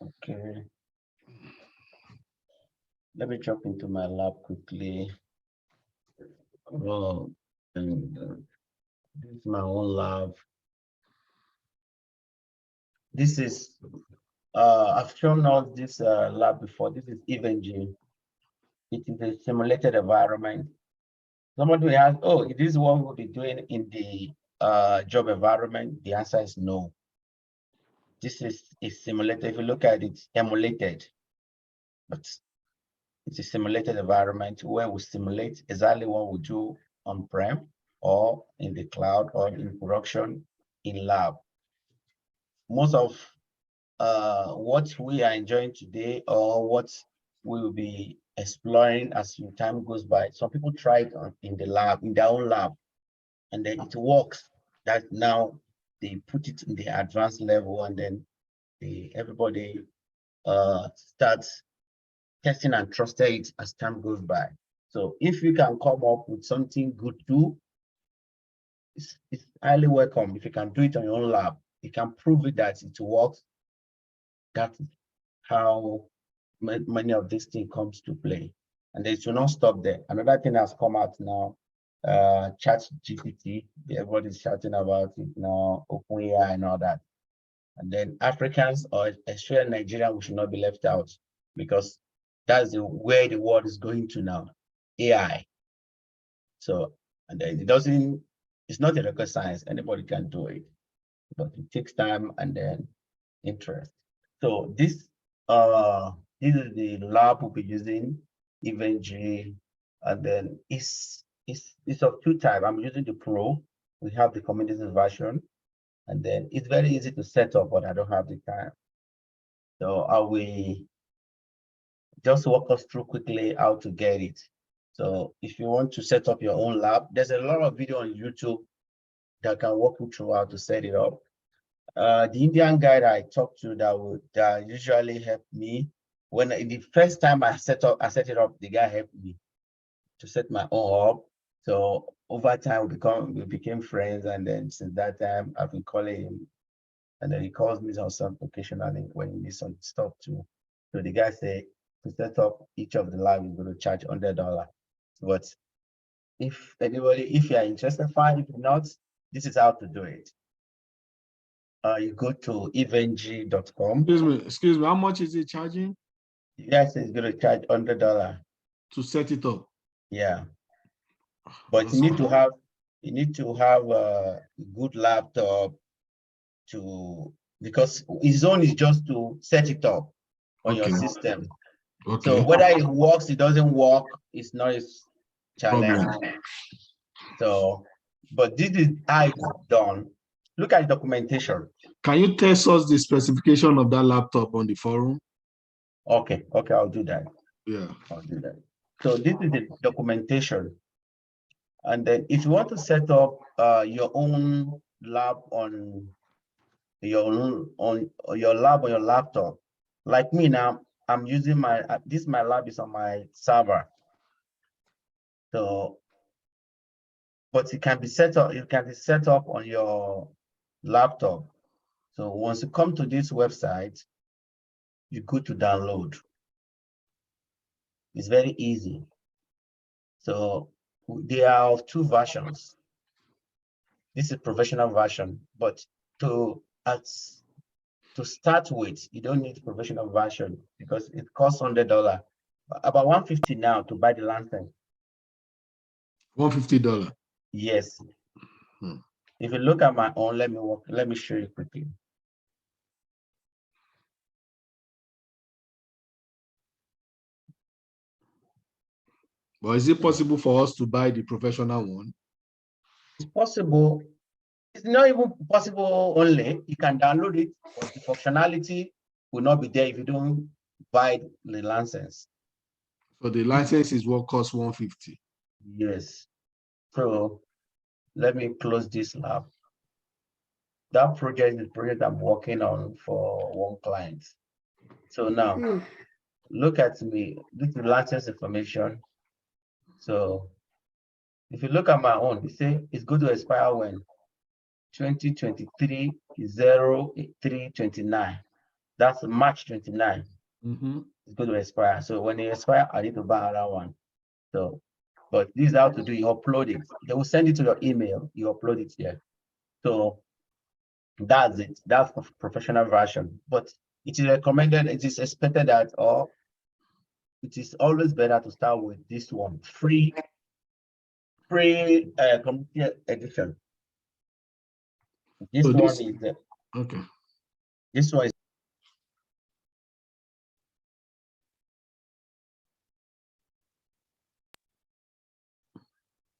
Okay. Let me jump into my lab quickly. Oh, and this is my own lab. This is I've shown us this lab before. This is EVNG. It is a simulated environment. Somebody will ask, oh, is this what we'll be doing in the job environment? The answer is no. This is simulated. If you look at it, emulated, but it's a simulated environment where we simulate exactly what we do on-prem or in the cloud or in production in lab. Most of what we are enjoying today or what we will be exploring as time goes by, some people try it in the lab, in their own lab, and then it works. That now they put it in the advanced level, and then everybody starts testing and trusting it as time goes by. So if you can come up with something good too, it's highly welcome. If you can do it on your own lab, you can prove it that it works. That's how many of these things comes to play. And they should not stop there. Another thing has come out now, ChatGPT. Everybody's shouting about it now, OpenAI and all that. And then Africans, or especially Nigeria, we should not be left out, because that's where the world is going to now, AI. So, and then it's not a rocket science, anybody can do it, but it takes time and then interest. So this is the lab we'll be using, EVNG, and then it's of two types. I'm using the Pro. We have the community version, and then it's very easy to set up, but I don't have the time. So I will just walk us through quickly how to get it. So if you want to set up your own lab, there's a lot of video on YouTube that can walk you through how to set it up. The Indian guy that I talked to that usually help me when the first time I set it up, the guy helped me to set my own up. So over time we became friends, and then since that time I've been calling him, and then he calls me on some occasionally when he needs some stuff too. So the guy said to set up each of the lab is going to charge $100. But if you are interested, fine. If not, this is how to do it. You go to evng.com. Excuse me, how much is it charging? Yes, it's going to charge $100 to set it up. Yeah, but you need to have a good laptop because his own is just to set it up on your system. Okay. So whether it works, it doesn't work, it's not a challenge. So, but this is how it's done. Look at the documentation. Can you test us the specification of that laptop on the forum? Okay, I'll do that. Yeah, I'll do that. So this is the documentation. And then if you want to set up your own lab on your laptop, like me now, I'm using my lab is on my server. So, but it can be set up on your laptop. So once you come to this website, you go to download. It's very easy. So they are of two versions. This is professional version, but to start with, you don't need professional version because it costs $100, about $150 now to buy the license. $150. Yes. If you look at my own, let me show you quickly. But is it possible for us to buy the professional one? It's possible. It's not even possible only. You can download it, but the functionality will not be there if you don't buy the license. So the license is what costs $150. Yes. So let me close this lab. That project is the project I'm working on for one client. So now look at me. This is license information. So if you look at my own, you say it's going to expire when? 2023 0329. That's March 29. Mm-hmm. It's going to expire. So when it expires, I need to buy another one. So, but this is how to do. You upload it. They will send it to your email. You upload it here. So that's it. That's the professional version. But it is recommended. It is expected that, or it is always better to start with this one, free community edition. This So one this, is the, okay. this one is.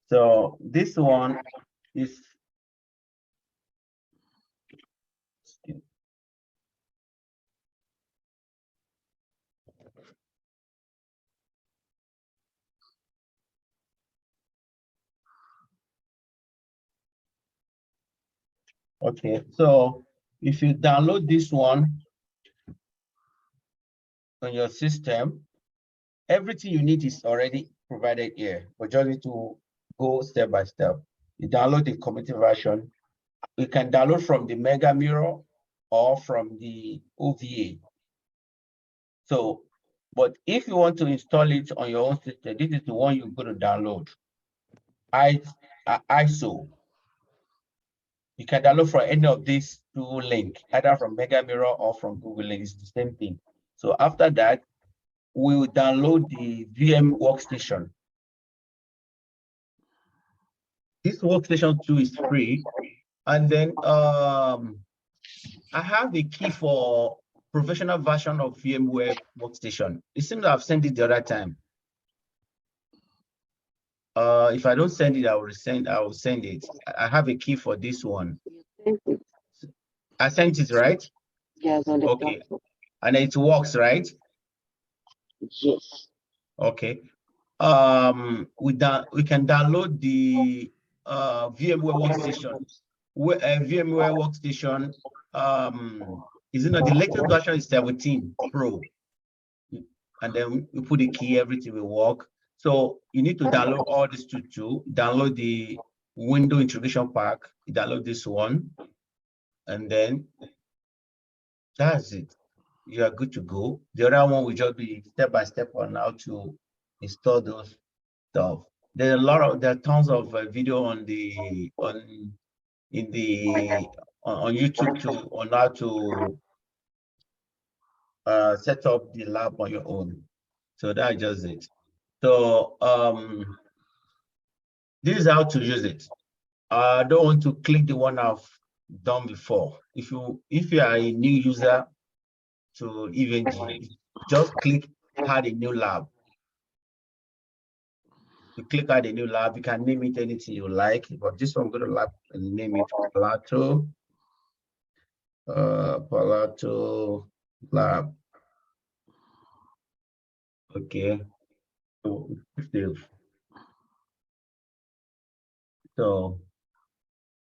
So this one is. Okay, so if you download this one on your system, everything you need is already provided here. We just need to go step by step. You download the community version. You can download from the Mega Mirror or from the OVA. So, but if you want to install it on your own system, this is the one you're going to download. ISO. You can download from any of these two links, either from Mega Mirror or from Google Link. It's the same thing. So after that, we will download the VM workstation. This workstation 2 is free. And then I have the key for professional version of VMware workstation. It seems I've sent it the other time. If I don't send it, I will send it. I have a key for this one. I sent it, right? Yes, on the Okay. platform. And it works, right? Yes. Okay. We can download the VMware workstation. VMware workstation, is it not the latest version is 17 Pro, and then we put the key, everything will work. So you need to download all these two. Download the window integration pack. Download this one, and then that's it. You are good to go. The other one will just be step by step on how to install those stuff. There are tons of video on on YouTube on how to set up the lab on your own. So that's just it. So this is how to use it. I don't want to click the one I've done before. If you are a new user to EVNG, just click add a new lab. You click add a new lab, you can name it anything you like, but this one I'm going to name it Alto. Palo lab. Okay. So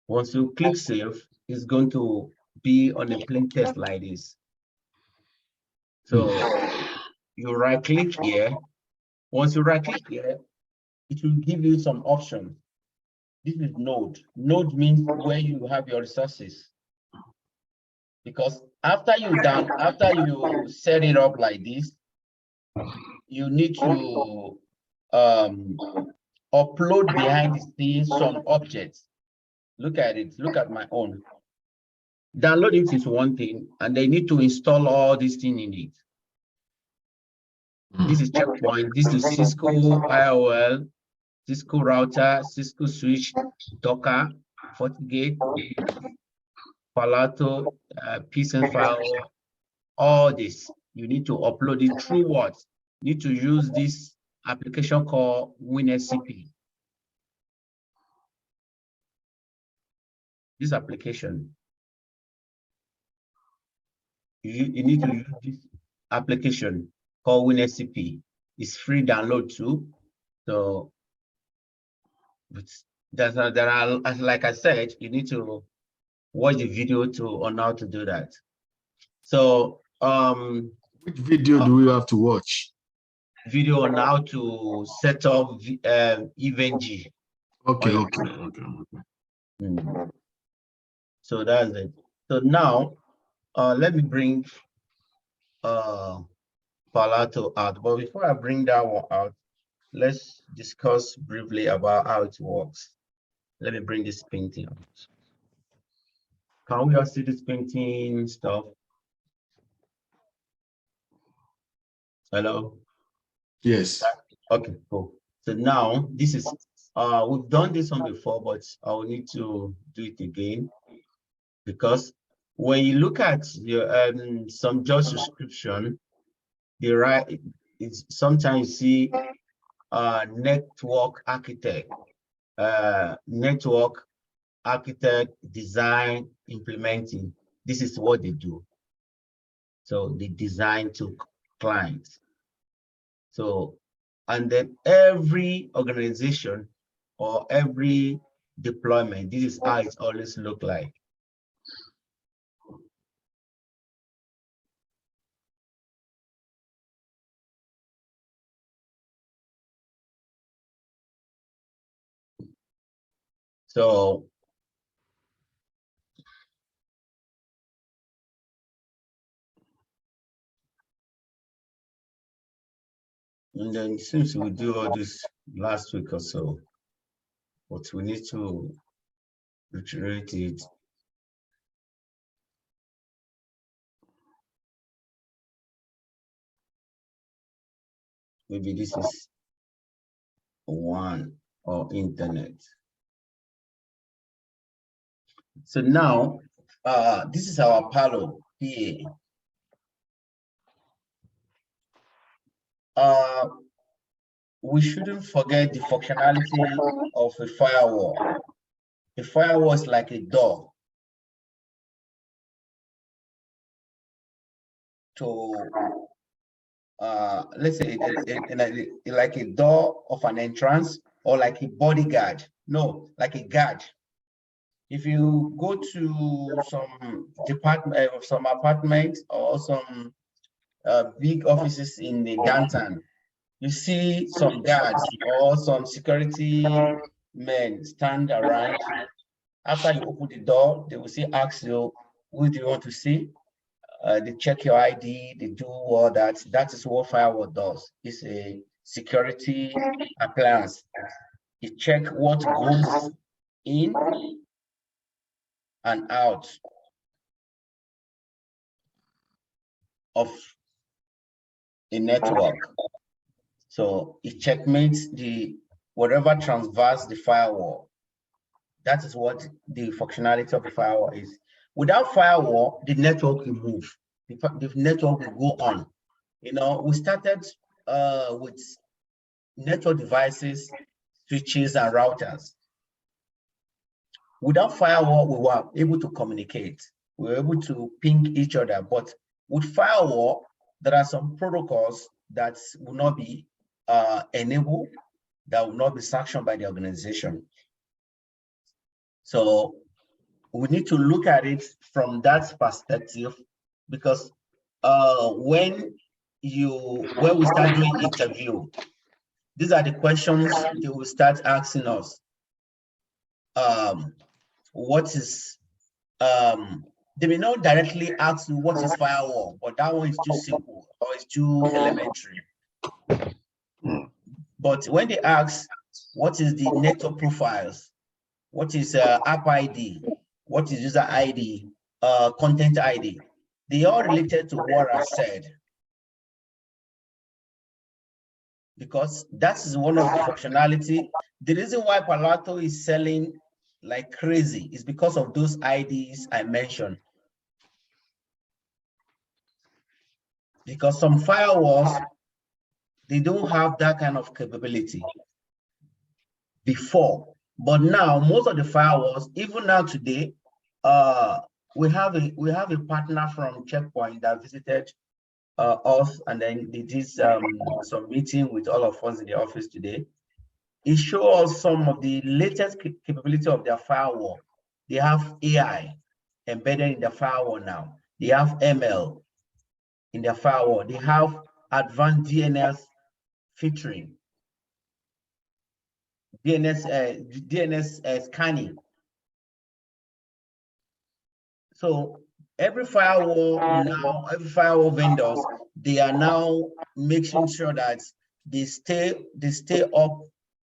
once you click save, it's going to be on a plain text like this. So you right click here. Once you right click here, it will give you some options. This is node. Node means where you have your resources. Because after you set it up like this, you need to upload behind the scenes some objects. Look at it, look at my own. Download it is one thing, and they need to install all these things in it. This is checkpoint, this is Cisco IOL, Cisco router, Cisco switch, Docker, FortiGate, Palo, Peace and Firewall, all this. You need to upload it through what? You need to use this application called WinSCP. This application, you need to use this application called WinSCP. It's free download too. So there are, like I said, you need to watch the video on how to do that. So which video do we have to watch? Video on how to set up EVNG. Okay. So that's it. So now let me bring Palo out. But before I bring that one out, let's discuss briefly about how it works. Let me bring this painting out. Can we all see this painting stuff? Hello? Yes. Okay, cool. So now this is we've done this one before, but I will need to do it again because when you look at your some job description, the right it's sometimes you see network architect, design, implementing. This is what they do. So they design to clients. So, and then every organization or every deployment, this is how it always look like. So, and then since we do all this last week or so, but we need to reiterate it. Maybe this is one or internet. So now, this is our Palo PA. We shouldn't forget the functionality of a firewall. A firewall is like a door to, let's say, like a door of an entrance or like a bodyguard. No, like a guard. If you go to some department, some apartment or some big offices in the downtown, you see some guards or some security men stand around. After you open the door, they will ask you, who do you want to see? They check your ID, they do all that. That is what firewall does. It's a security appliance. It check what goes in and out of a network. So it checkmates the whatever transverse the firewall. That is what the functionality of the firewall is. Without firewall, the network will move. The network will go on. You know, we started with network devices, switches, and routers. Without firewall, we were able to communicate. We were able to ping each other. But with firewall, there are some protocols that will not be enabled, that will not be sanctioned by the organization. So we need to look at it from that perspective, because when we start doing interview, these are the questions they will start asking us. What is they may not directly ask you what is firewall, but that one is too simple or it's too elementary. But when they ask what is the network profiles, what is app ID, what is user ID, content ID, they are related to what I said, because that is one of the functionality. The reason why Palo is selling like crazy is because of those IDs I mentioned. Because some firewalls, they don't have that kind of capability before. But now most of the firewalls, even now today, we have a partner from Checkpoint that visited us, and then they did some meeting with all of us in the office today. It shows us some of the latest capability of their firewall. They have AI embedded in the firewall now. They have ML in their firewall. They have advanced DNS filtering, DNS scanning. So every firewall vendors, they are now making sure that they stay up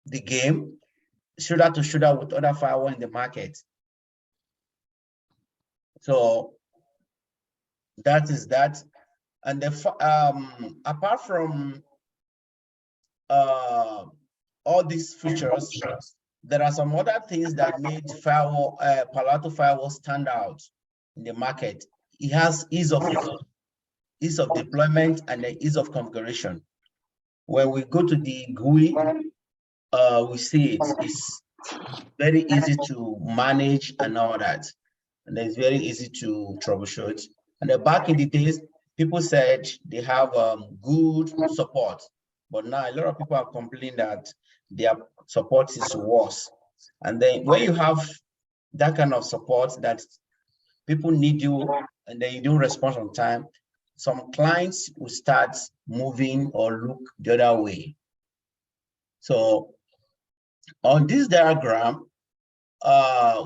the game, shoulder to shoulder with other firewall in the market. So that is that. And apart from all these features, there are some other things that made Palo Alto Firewall stand out in the market. It has ease of deployment and the ease of configuration. When we go to the GUI, we see it's very easy to manage and all that. And it's very easy to troubleshoot. And then back in the days, people said they have good support, but now a lot of people are complaining that their support is worse. And then when you have that kind of support that people need you and then you don't respond on time, some clients will start moving or look the other way. So on this diagram,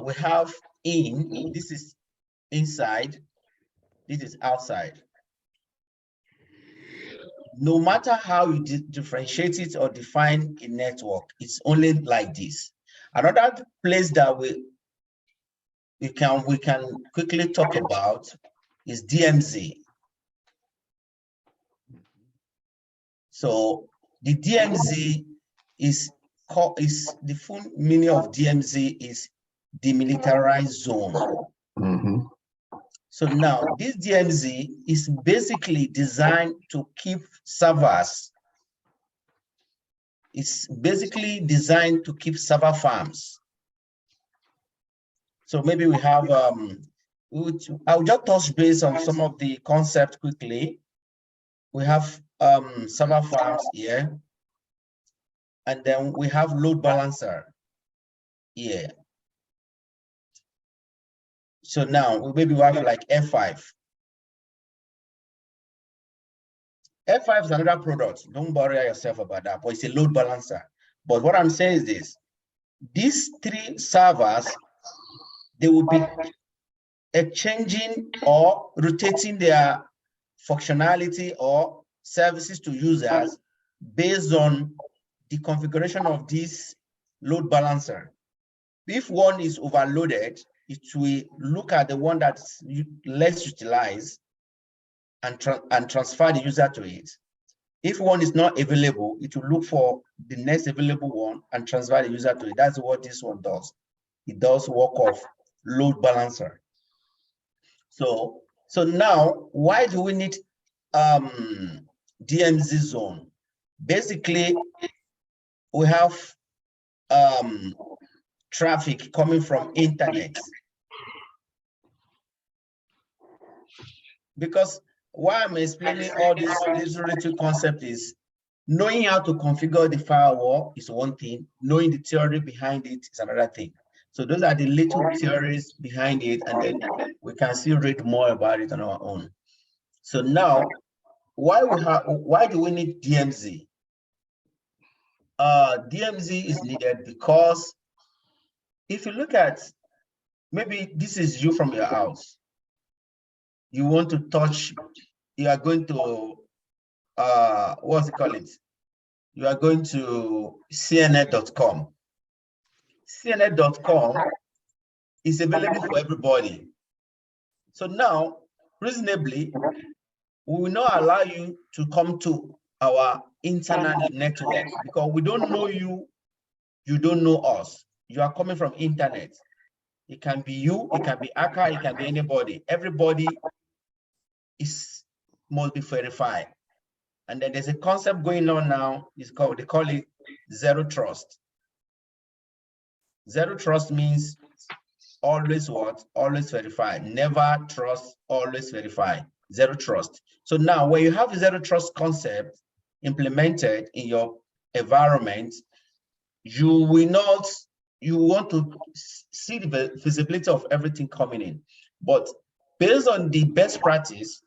we have this is inside, this is outside. No matter how you differentiate it or define a network, it's only like this. Another place that we can quickly talk about is DMZ. So the DMZ is the full meaning of DMZ is demilitarized zone. Mm-hmm. So now this DMZ is basically designed to keep servers. It's basically designed to keep server farms. So maybe we have, I'll just touch base on some of the concepts quickly. We have server farms here. And then we have load balancer here. So now maybe we have like F5. F5 is another product. Don't worry yourself about that, but it's a load balancer. But what I'm saying is this: these three servers, they will be exchanging or rotating their functionality or services to users based on the configuration of this load balancer. If one is overloaded, it will look at the one that's less utilized and transfer the user to it. If one is not available, it will look for the next available one and transfer the user to it. That's what this one does. It does work of load balancer. So now, why do we need DMZ zone? Basically, we have traffic coming from internet. Because why I'm explaining all this little concept is knowing how to configure the firewall is one thing, knowing the theory behind it is another thing. So those are the little theories behind it, and then we can still read more about it on our own. So now, why do we need DMZ? DMZ is needed because if you look at, maybe this is you from your house. You want to touch, you are going to, what's it called? You are going to CNN.com. CNN.com is available for everybody. So now, reasonably, we will not allow you to come to our internet network because we don't know you, you don't know us. You are coming from internet. It can be you, it can be Aka, it can be anybody. Everybody must be verified. And then there's a concept going on now, they call it zero trust. Zero trust means always what? Always verify. Never trust, always verify. Zero trust. So now when you have a zero trust concept implemented in your environment, you want to see the visibility of everything coming in. But based on the best practice,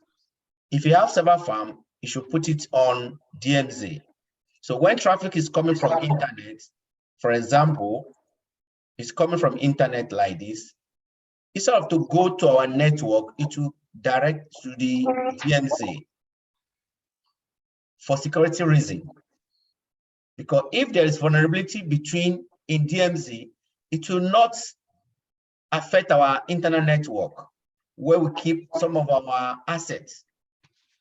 if you have server farm, you should put it on DMZ. So when traffic is coming from internet, for example, it's coming from internet like this, instead of to go to our network, it will direct to the DMZ for security reason. Because if there is vulnerability in DMZ, it will not affect our internal network where we keep some of our assets,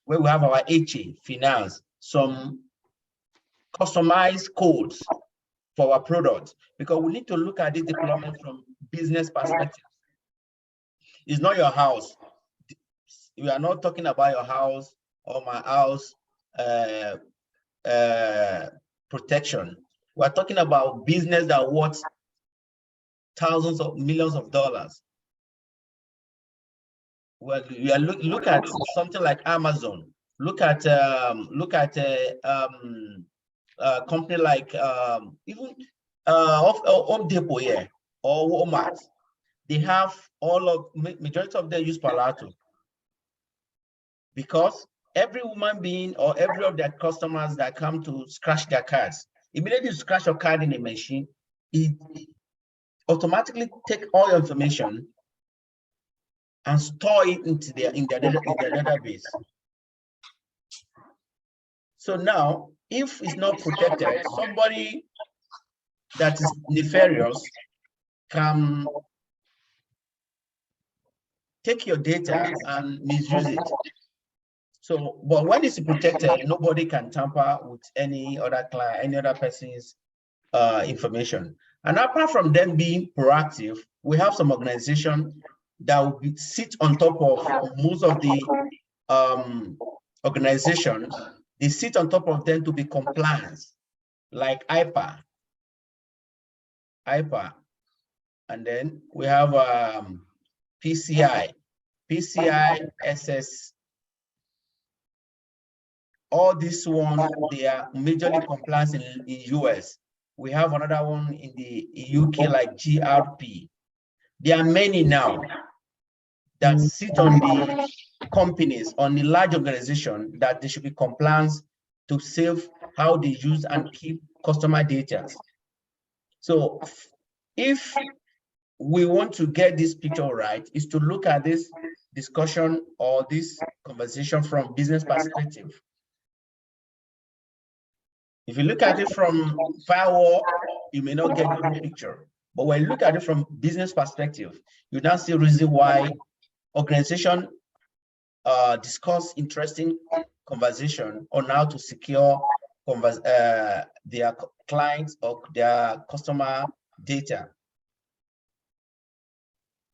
where we have our HA, finance, some customized codes for our products, because we need to look at this deployment from business perspective. It's not your house. We are not talking about your house or my house protection. We're talking about business that worth thousands of millions of dollars. Well, you are look at something like Amazon. Look at a company like even Home Depot here or Walmart. They have majority of them use Palo, because every human being or every of their customers that come to scratch their cards, immediately you scratch your card in a machine, it automatically take all your information and store it into their database. So now, if it's not protected, somebody that is nefarious can take your data and misuse it. So, but when it's protected, nobody can tamper with any other client, any other person's information. And apart from them being proactive, we have some organization that will sit on top of most of the organizations. They sit on top of them to be compliant, like IPA. And then we have PCI, SS. All these ones, they are majorly compliant in US. We have another one in the UK like GRP. There are many now that sit on the companies, on the large organization, that they should be compliant to save how they use and keep customer data. So if we want to get this picture right, is to look at this discussion or this conversation from business perspective. If you look at it from firewall, you may not get the whole picture. But when you look at it from business perspective, you now see a reason why organization discuss interesting conversation on how to secure their clients or their customer data.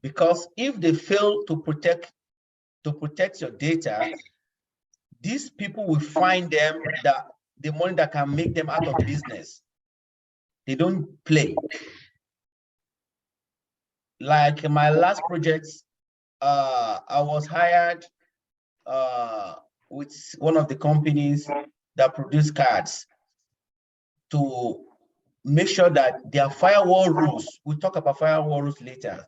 Because if they fail to protect your data, these people will find them the money that can make them out of business. They don't play. Like my last project, I was hired with one of the companies that produce cards to make sure that their firewall rules, we'll talk about firewall rules later,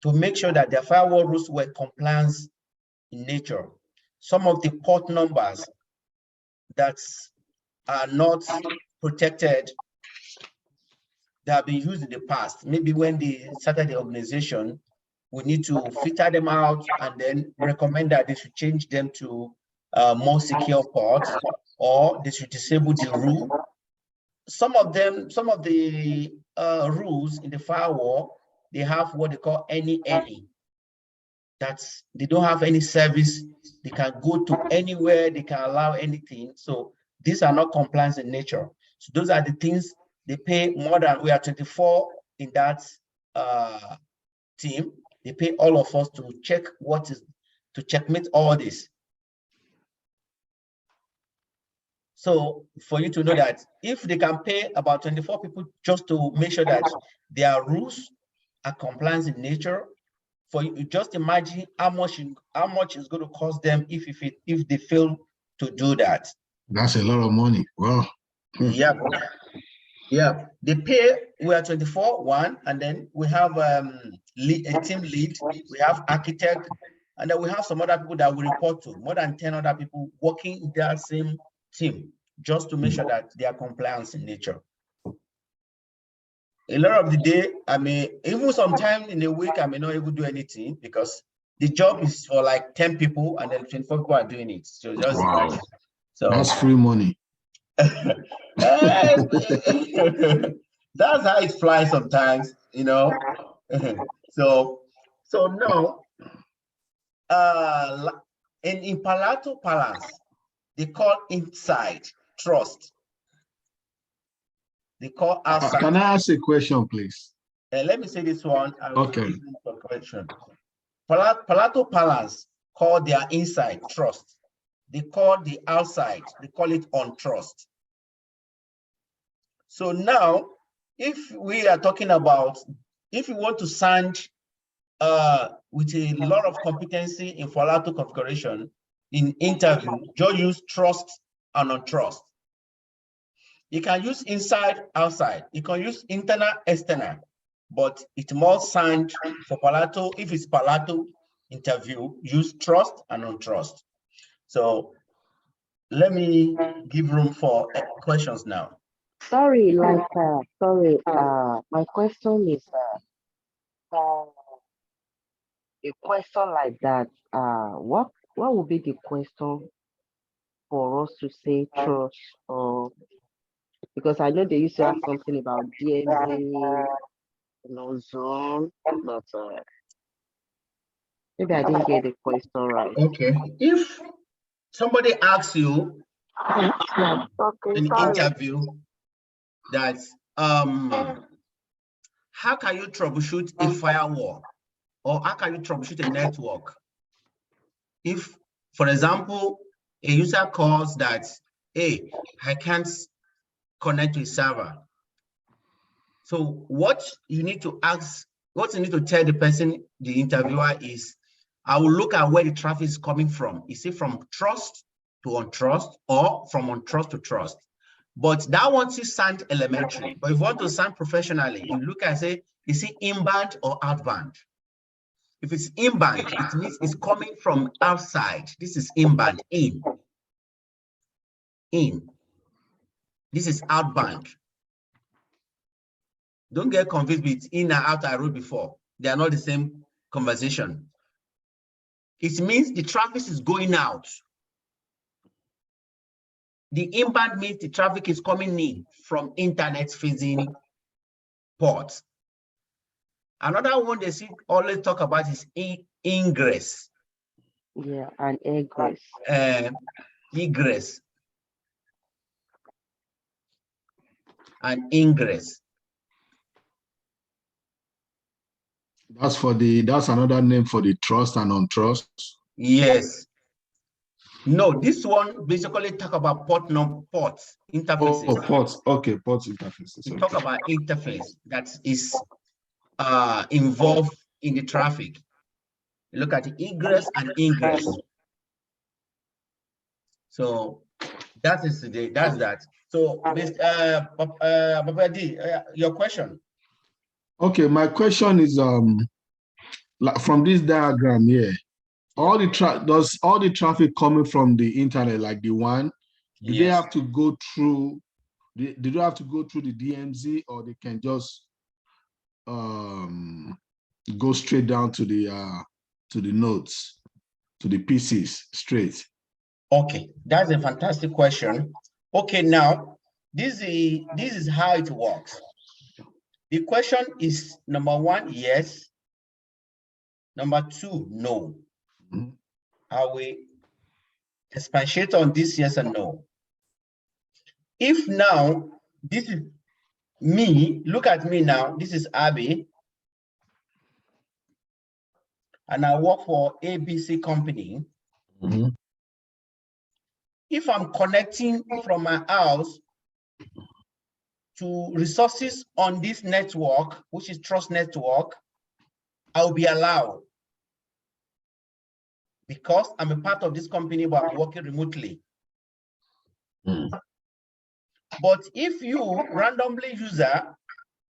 to make sure that their firewall rules were compliant in nature. Some of the port numbers that are not protected, that have been used in the past, maybe when they started the organization, we need to filter them out and then recommend that they should change them to more secure ports, or they should disable the rule. Some of the rules in the firewall, they have what they call any. That's, they don't have any service. They can go to anywhere, they can allow anything. So these are not compliant in nature. So those are the things they pay more than, we are 24 in that team. They pay all of us to check to checkmate all this. So for you to know that if they can pay about 24 people just to make sure that their rules are compliant in nature, for you just imagine how much is going to cost them if they fail to do that. That's a lot of money. Wow. Yeah, they pay. We are 24, one, and then we have a team lead, we have architect, and then we have some other people that we report to, more than 10 other people working in that same team, just to make sure that they are compliant in nature. A lot of the day, I mean, even sometime in a week, I may not even do anything because the job is for like 10 people and then 24 people are doing it. So just Wow. imagine. So That's free money. that's how it flies sometimes, you know. So now in Palo Palace, they call inside trust. They call outside. Can I ask a question, please? Let me say this one. I will Okay. give you for correction. Palo Palace call their inside trust. They call the outside, they call it on trust. So now, if we are talking about, if you want to send with a lot of competency in Palo configuration in interview, just use trust and untrust. You can use inside, outside. You can use internal, external, but it must sound for Palo. If it's Palo interview, use trust and untrust. So let me give room for questions now. Sorry, my question is, for a question like that, what would be the question for us to say trust, or because I know they used to have something about DMZ, zone, but maybe I didn't get the question right. Okay. If somebody asks you Okay, in sorry. interview that how can you troubleshoot a firewall, or how can you troubleshoot a network? If, for example, a user calls that, hey, I can't connect to a server. So what you need to ask, what you need to tell the person, the interviewer, is, I will look at where the traffic is coming from. Is it from trust to untrust, or from untrust to trust? But that one still sound elementary. But if you want to sound professionally, you look and say, is it inbound or outbound? If it's inbound, it means it's coming from outside. This is inbound, in. This is outbound. Don't get confused with in and out I wrote before. They are not the same conversation. It means the traffic is going out. The inbound means the traffic is coming in from internet facing ports. Another one they always talk about is ingress. Yeah, and egress. Egress and ingress. That's another name for the trust and untrust. Yes. No, this one basically talk about ports, interfaces. Oh, ports. Okay, ports interfaces. We talk about interface that is involved in the traffic. Look at the egress and ingress. So that's that. So, Mr. Papa D, your question. Okay, my question is like from this diagram here, all the traffic coming from the internet, like the one, do they have to go through? Do they have to go through the DMZ, or they can just go straight down to the nodes, to the PCs straight? Okay, that's a fantastic question. Okay, now this is how it works. The question is, number one, yes. Number two, no. Mm-hmm. I will expatiate on this yes and no. If now this is me, look at me now, this is Abby, and I work for ABC company. Mm-hmm. If I'm connecting from my house to resources on this network, which is Trust Network, I'll be allowed, because I'm a part of this company, but I'm working remotely. Mm. But if you randomly user,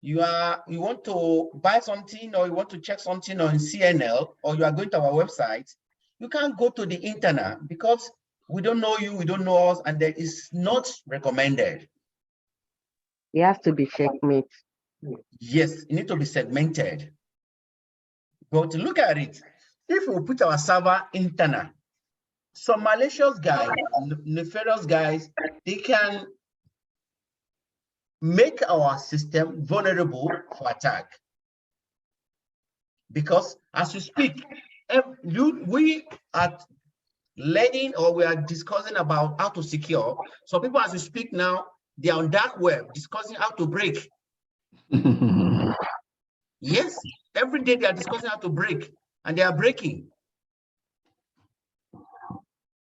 you want to buy something, or you want to check something on CNL, or you are going to our website, you can't go to the internet because we don't know you, we don't know us, and that is not recommended. It has to be checkmate. Yes, it needs to be segmented. But look at it. if we put our server internal, some malicious guys, nefarious guys, they can make our system vulnerable for attack. Because as you speak, we are learning, or we are discussing about how to secure. So people, as you speak now, they are on dark web discussing how to break. Yes, every day they are discussing how to break, and they are breaking.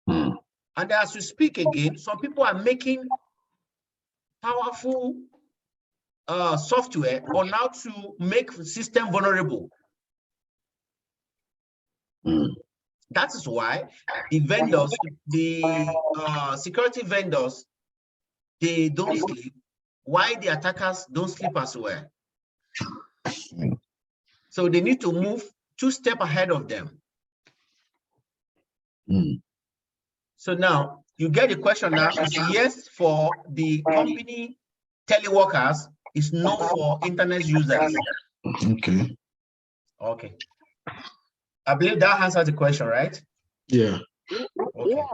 And as we speak again, some people are making powerful software on how to make the system vulnerable. That is why the vendors, the security vendors, they don't sleep. Why the attackers don't sleep as well? So they need to move 2 steps ahead of them. So now you get the question now is yes for the company teleworkers, is no for internet users. Okay. Okay. I believe that answers the question, right? Yeah. Okay. Yeah.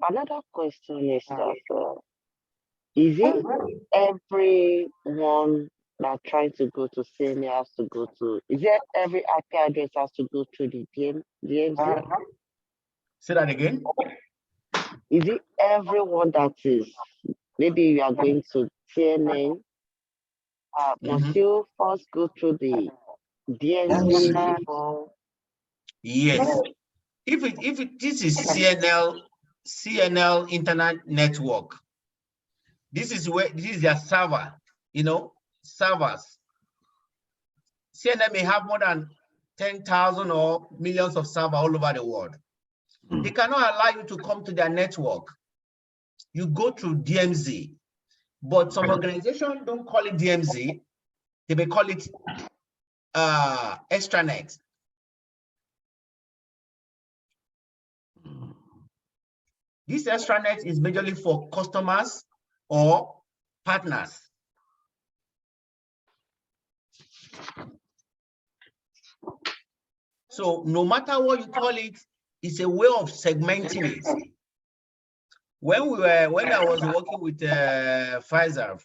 Another question is that is it everyone that trying to go to CNA has to go to? Is it every IP address has to go through the DMZ? Say that again. Is it everyone that is, maybe you are going to CNN, must you first go through the DMZ before? Yes. If this is CNL internet network, this is their server, servers. CNN may have more than 10,000 or millions of servers all over the world. They cannot allow you to come to their network. You go through DMZ, but some organizations don't call it DMZ. They may call it extranet. This extranet is majorly for customers or partners. So no matter what you call it, it's a way of segmenting it. When I was working with Pfizer,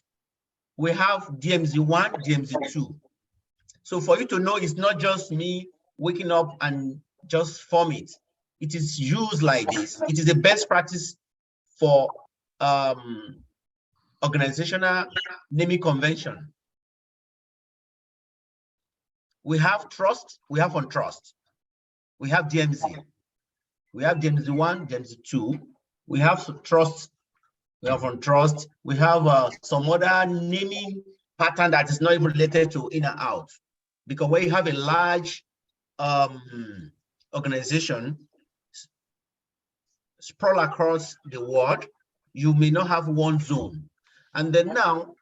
we have DMZ1, DMZ2. So for you to know, it's not just me waking up and just form it. It is used like this. It is the best practice for organizational naming convention. We have trust, we have untrust. We have DMZ. We have DMZ1, DMZ2. We have trust, we have untrust. We have some other naming pattern that is not even related to in and out. Because when you have a large organization sprawl across the world, you may not have one zone. And then now,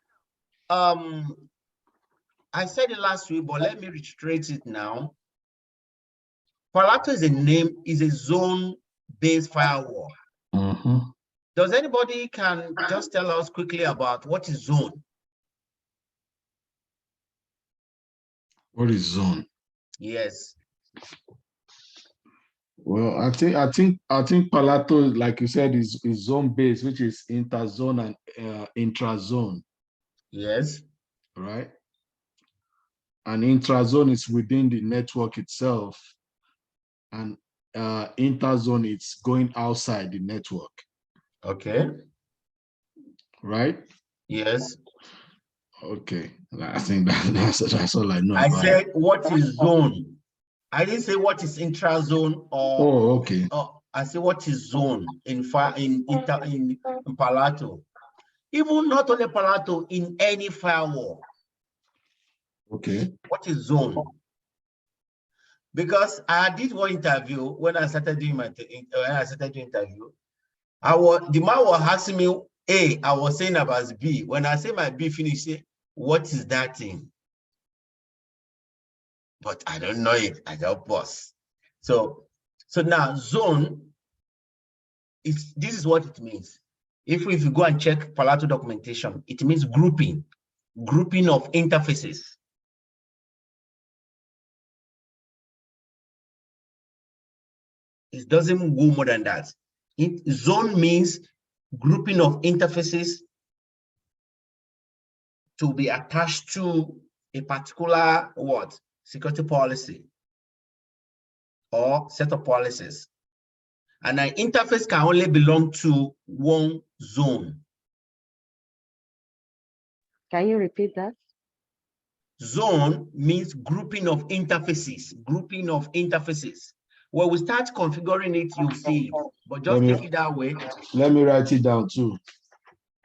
I said it last week, but let me reiterate it now. Palo is a zone-based firewall. Does anybody can just tell us quickly about what is zone? What is zone? Yes. Well, I think Palo, like you said, is zone based, which is interzone and intrazone. Yes. Right. And intrazone is within the network itself, and interzone is going outside the network. Okay. Right. Yes. Okay. I think that's all I know. I said what is zone. I didn't say what is intrazone or. Oh, okay. I say what is zone in Palo. Even not only Palo, in any firewall. Okay. What is zone? Because I did one interview when I started doing interview. The man was asking me A, I was saying about B. When I say my B finish, say, what is that thing? But I don't know it. I don't pause. So now zone this is what it means. If you go and check Palo documentation, it means grouping of interfaces. It doesn't go more than that. Zone means grouping of interfaces to be attached to a particular what? Security policy or set of policies. And an interface can only belong to one zone. Can you repeat that? Zone means grouping of interfaces, grouping of interfaces. When we start configuring it, you'll see it, but just take it that way. Let me write it down too.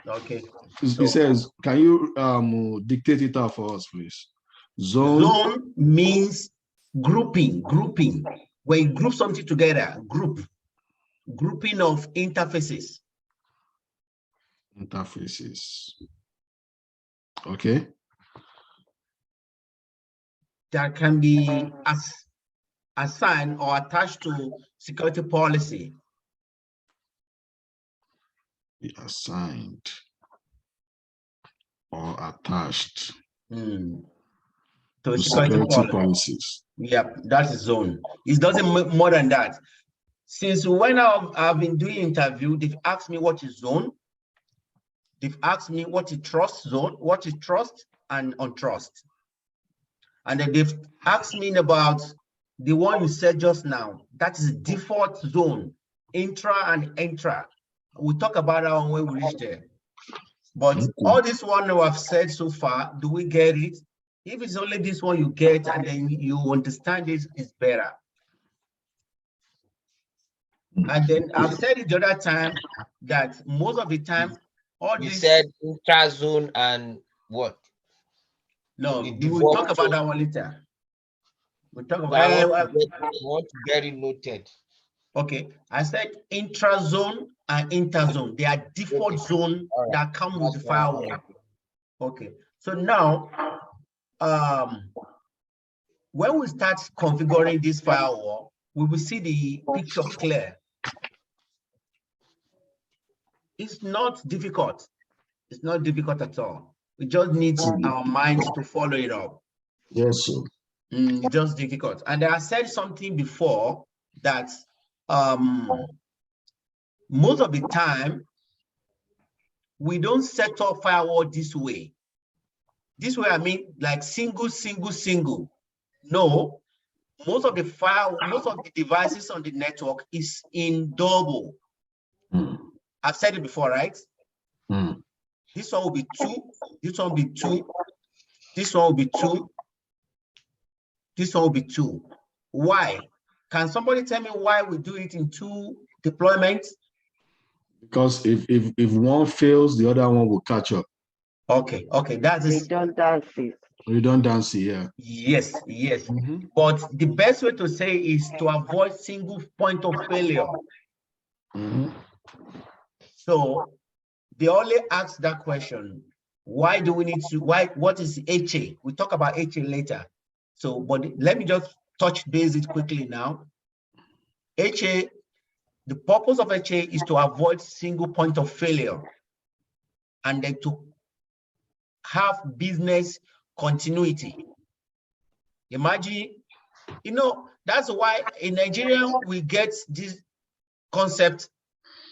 Okay. It says, can you dictate it out for us, please? Zone means grouping. When you group something together, grouping of interfaces. Interfaces. Okay. That can be assigned or attached to security policy. Be assigned or attached to security policies. Yep, that's zone. It doesn't make more than that. Since when I've been doing interview, they've asked me what is zone. They've asked me what is trust zone, what is trust and untrust. And then they've asked me about the one you said just now. That is default zone, intra and intra. We'll talk about that one when we reach there. But all this one I've said so far, do we get it? If it's only this one you get and then you understand it, it's better. And then I've said it the other time that most of the time, all you this said intra-zone and what? No, we'll talk about that one later. We'll talk about I want to get it noted. Okay, I said intra-zone and inter-zone. They are default zone that come with the firewall. Okay, so now when we start configuring this firewall, we will see the picture clear. It's not difficult. It's not difficult at all. We just need our minds to follow it up. Yes, sir. Just difficult. And I said something before that most of the time we don't set up firewall this way. This way I mean like single. No, most of the devices on the network is in double. I've said it before, right? This one will be 2, this one will be 2, this one will be 2, this one will be 2. Why? Can somebody tell me why we do it in 2 deployments? Because if one fails, the other one will catch up. Okay, that's redundancy. Redundancy, yeah. Yes. But the best way to say is to avoid single point of failure. So they only ask that question. Why do we need to, what is HA? We'll talk about HA later. So, but let me just touch base it quickly now. HA, the purpose of HA is to avoid single point of failure and then to have business continuity. Imagine, that's why in Nigeria, we get this concept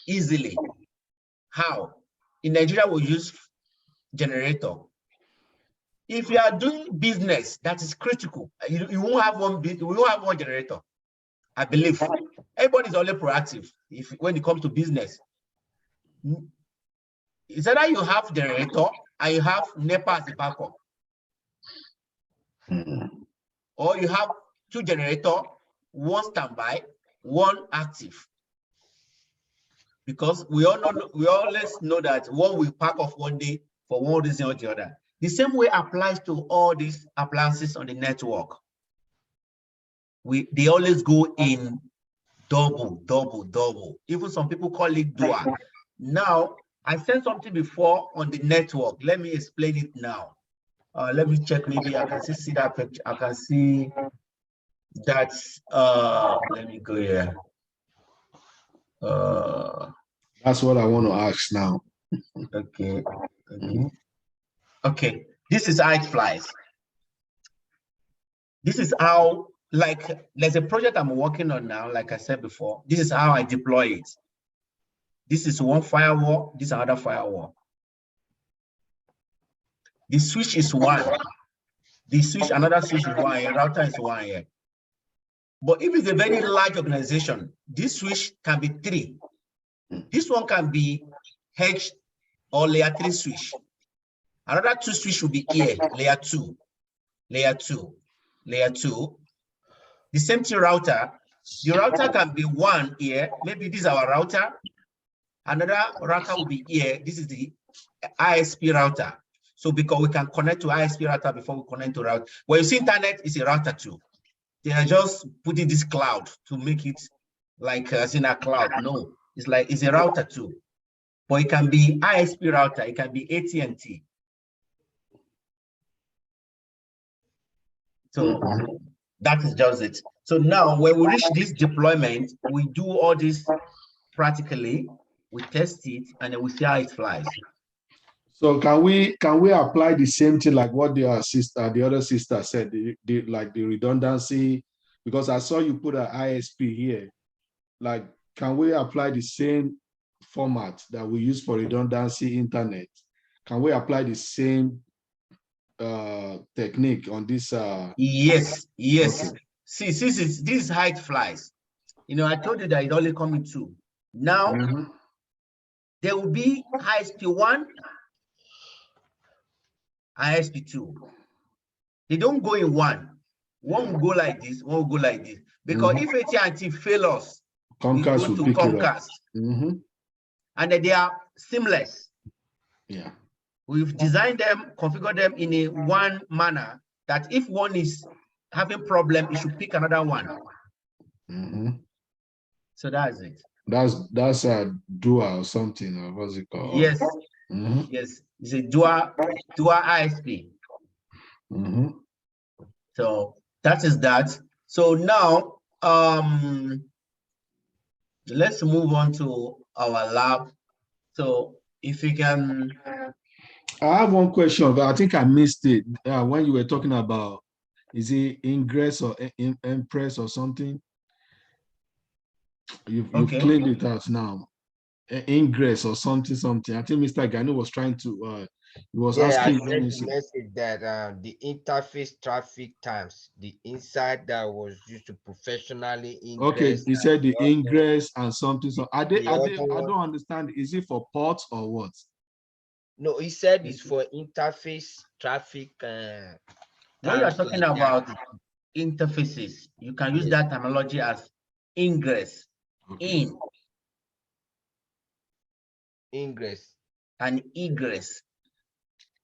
easily. How? In Nigeria, we use generator. If you are doing business that is critical, you won't have one generator. I believe everybody's only proactive when it comes to business. It's either you have generator and you have NEPA as a backup, or you have 2 generators, 1 standby, 1 active. Because we always know that one will pack off one day for one reason or the other. The same way applies to all these appliances on the network. They always go in double. Even some people call it dual. Now, I said something before on the network. Let me explain it now. Let me check, maybe I can see that picture. I can see that, let me go here. That's what I want to ask now. Okay. Okay, this is how it flies. This is how like there's a project I'm working on now, like I said before, this is how I deploy it. This is one firewall, this is another firewall. The switch is one. The switch, another switch is one here, router is one here. But if it's a very large organization, this switch can be 3. This one can be H or layer 3 switch. Another 2 switch will be here, layer 2, layer 2, layer 2. The same thing router. The router can be 1 here. Maybe this is our router. Another router will be here. This is the ISP router. So because we can connect to ISP router before we connect to router. When you see internet, it's a router too. They are just putting this cloud to make it like as in a cloud. No, it's like it's a router too. But it can be ISP router. It can be AT&T. So that is just it. So now when we reach this deployment, we do all this practically, we test it, and then we see how it flies. So can we apply the same thing like what the other sister said, like the redundancy? Because I saw you put an ISP here. Like, can we apply the same format that we use for redundancy internet? Can we apply the same technique on this? Yes. Okay. See, this is how it flies. You know, I told you that it only comes in 2. Now there will be ISP1, ISP2. They don't go in 1. One will go like this, one will go like this. Because if AT&T fail us, Comcast we go will to pick Comcast. And then they are seamless. Yeah. We've designed them, configured them in a one manner that if one is having problem, it should pick another one. So that's it. That's a dual or something, or what's it called? Yes. Yes, it's a dual ISP. So that is that. So now let's move on to our lab. So if you can. I have one question, but I think I missed it when you were talking about, is it Ingress or Impress or something? You've cleaned it out now. Ingress or something. I think Mr. Gano was trying to, he was asking. I sent the message that the interface traffic times, the inside that was used to professionally ingress. Okay, he said the ingress and something. So I don't understand. Is it for ports or what? No, he said it's for interface traffic. When you are talking about interfaces, you can use that terminology as ingress, ingress and egress.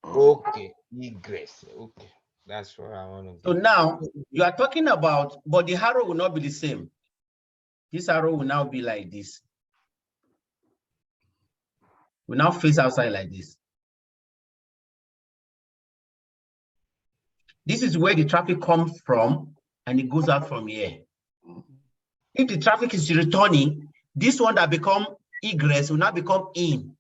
Okay, egress. Okay, that's what I want to. So now you are talking about, but the arrow will not be the same. This arrow will now be like this. We now face outside like this. This is where the traffic comes from, and it goes out from here. If the traffic is returning, this one that become egress will now become in.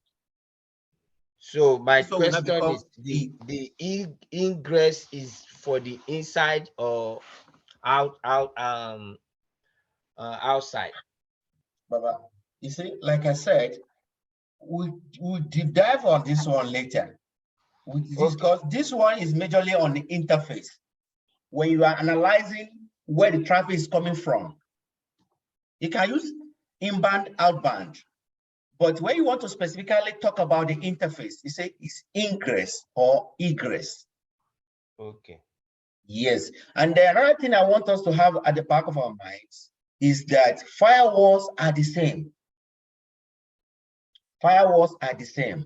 So my question is, the ingress is for the inside or outside? Baba, you see, like I said, we'll deep dive on this one later. Because this one is majorly on the interface. When you are analyzing where the traffic is coming from, you can use inbound, outbound. But when you want to specifically talk about the interface, you say it's ingress or egress. Okay. Yes. And the another thing I want us to have at the back of our minds is that firewalls are the same. Firewalls are the same.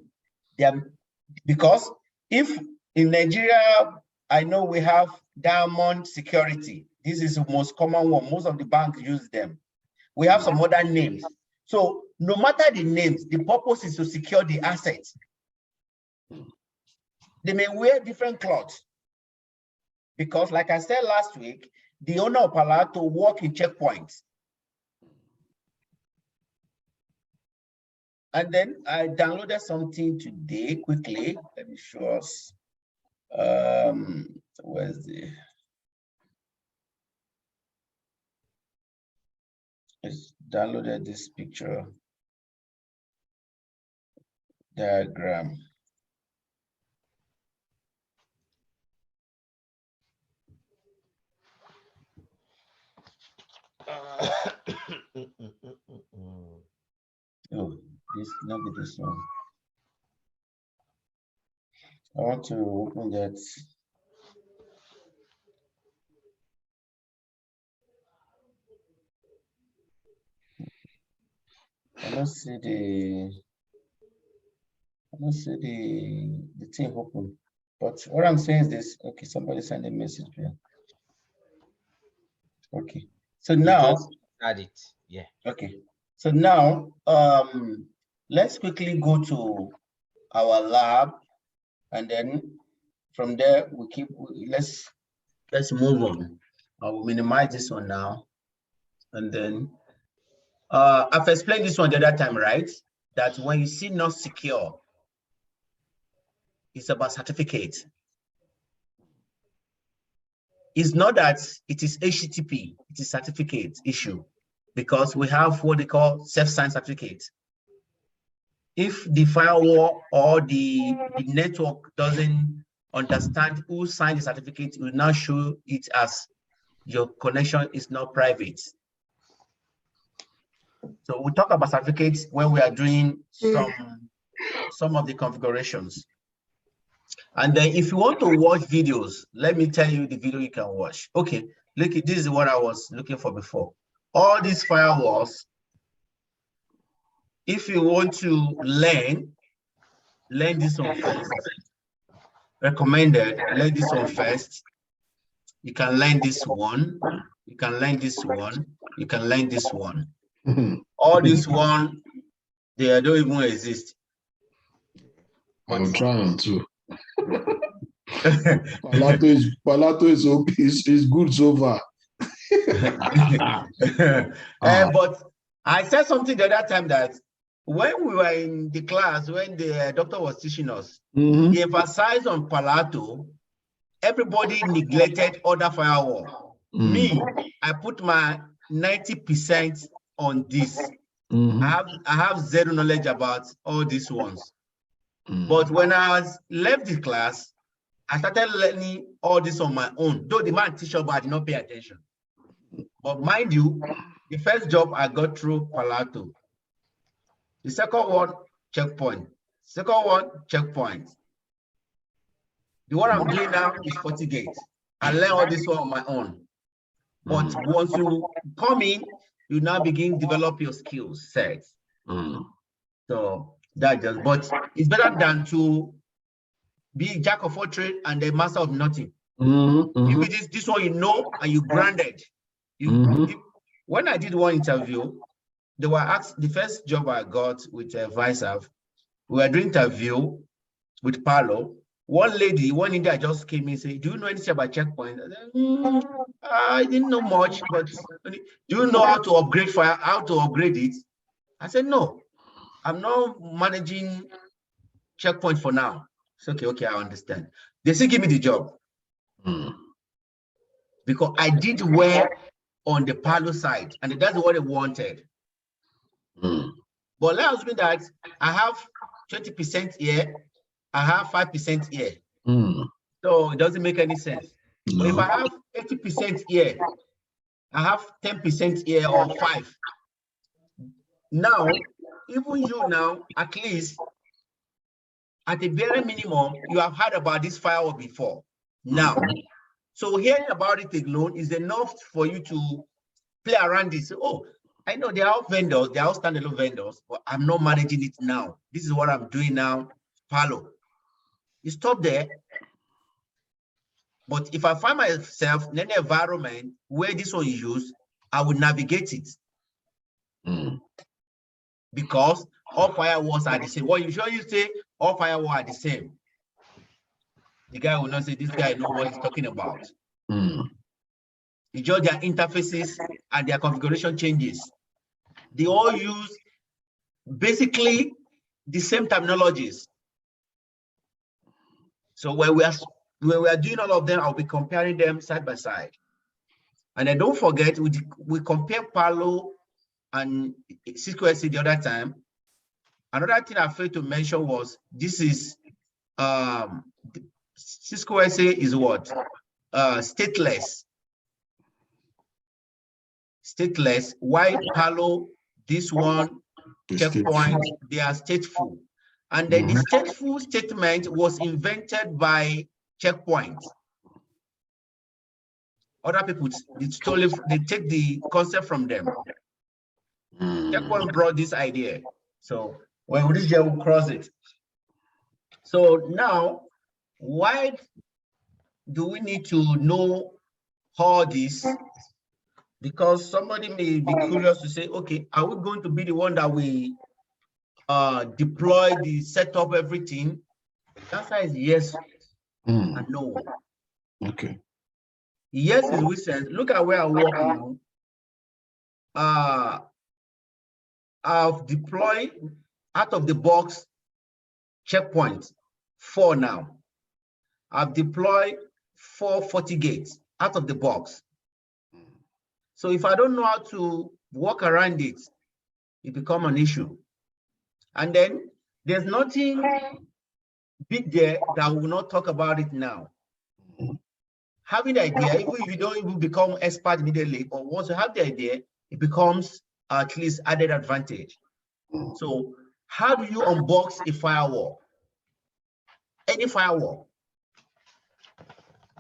Because if in Nigeria, I know we have Diamond Security. This is the most common one. Most of the banks use them. We have some other names. So no matter the names, the purpose is to secure the assets. They may wear different clothes. Because like I said last week, the owner of Palo work in checkpoints. And then I downloaded something today quickly. Let me show us. Where's the? It's downloaded this picture diagram. Oh, this not this one. I want to open that. I don't see the thing open. But what I'm saying is this. Okay, somebody send a message here. Okay. So now add it. Yeah. Okay. So now let's quickly go to our lab, and then from there let's move on. I will minimize this one now, and then I've explained this one the other time, right? That when you see not secure, it's about certificate. It's not that it is HTTP, it is certificate issue, because we have what they call self-signed certificate. If the firewall or the network doesn't understand who signed the certificate, it will now show it as your connection is not private. So we talk about certificates when we are doing some of the configurations. And then if you want to watch videos, let me tell you the video you can watch. Okay, look, this is what I was looking for before. All these firewalls, if you want to learn this one first. Recommended, learn this one first. You can learn this one. You can learn this one. You can learn this one. All this one, they don't even exist. I'm trying to. Palato is good so far. But I said something the other time that when we were in the class, when the doctor was teaching us, he emphasized on Palato. Everybody neglected other firewall. Me, I put my 90% on this. I have zero knowledge about all these ones. But when I left the class, I started learning all this on my own. Though the man teacher, but I did not pay attention. But mind you, the first job I got through Palato. The second one, checkpoint. Second one, checkpoint. The one I'm doing now is FortiGate. I learn all this one on my own. But once you come in, you now begin develop your skills set. So that just, but it's better than to be jack of all trades and the master of nothing. If it is this one you know and you branded. When I did one interview, they were asked, the first job I got with Visav, we were doing interview with Palo. One lady, one India just came in and said, do you know anything about checkpoint? I said, I didn't know much, but do you know how to upgrade it? I said, no, I'm not managing checkpoint for now. It's okay, I understand. They still give me the job. Because I did well on the Palo side, and that's what they wanted. But let's assume that I have 20% here, I have 5% here. So it doesn't make any sense. But if I have 80% here, I have 10% here or 5. Now, even you now, at least at the very minimum, you have heard about this firewall before. Now, so hearing about it alone is enough for you to play around this. Oh, I know they are vendors, they are standalone vendors, but I'm not managing it now. This is what I'm doing now, Palo. You stop there. But if I find myself in an environment where this one is used, I will navigate it. Because all firewalls are the same. What you usually say, all firewalls are the same. The guy will not say, this guy knows what he's talking about. It's just their interfaces and their configuration changes. They all use basically the same terminologies. So when we are doing all of them, I'll be comparing them side by side. And then don't forget, we compare Palo and Cisco SA the other time. Another thing I failed to mention was this is Cisco SA is what? Stateless. Stateless. Why Palo, this one, Checkpoint, they are stateful. And then the stateful statement was invented by Checkpoint. Other people, they take the concept from them. Checkpoint brought this idea. So when we reach there, we'll cross it. So now, why do we need to know all this? Because somebody may be curious to say, okay, are we going to be the one that we deploy the setup, everything? The answer is yes and no. Okay. Yes is recent. Look at where I work now. I've deployed out of the box Checkpoint 4 now. I've deployed 4 FortiGates out of the box. So if I don't know how to work around it, it becomes an issue. And then there's nothing big there that we will not talk about it now. Having the idea, even if you don't even become expert immediately, or once you have the idea, it becomes at least added advantage. So how do you unbox a firewall? Any firewall.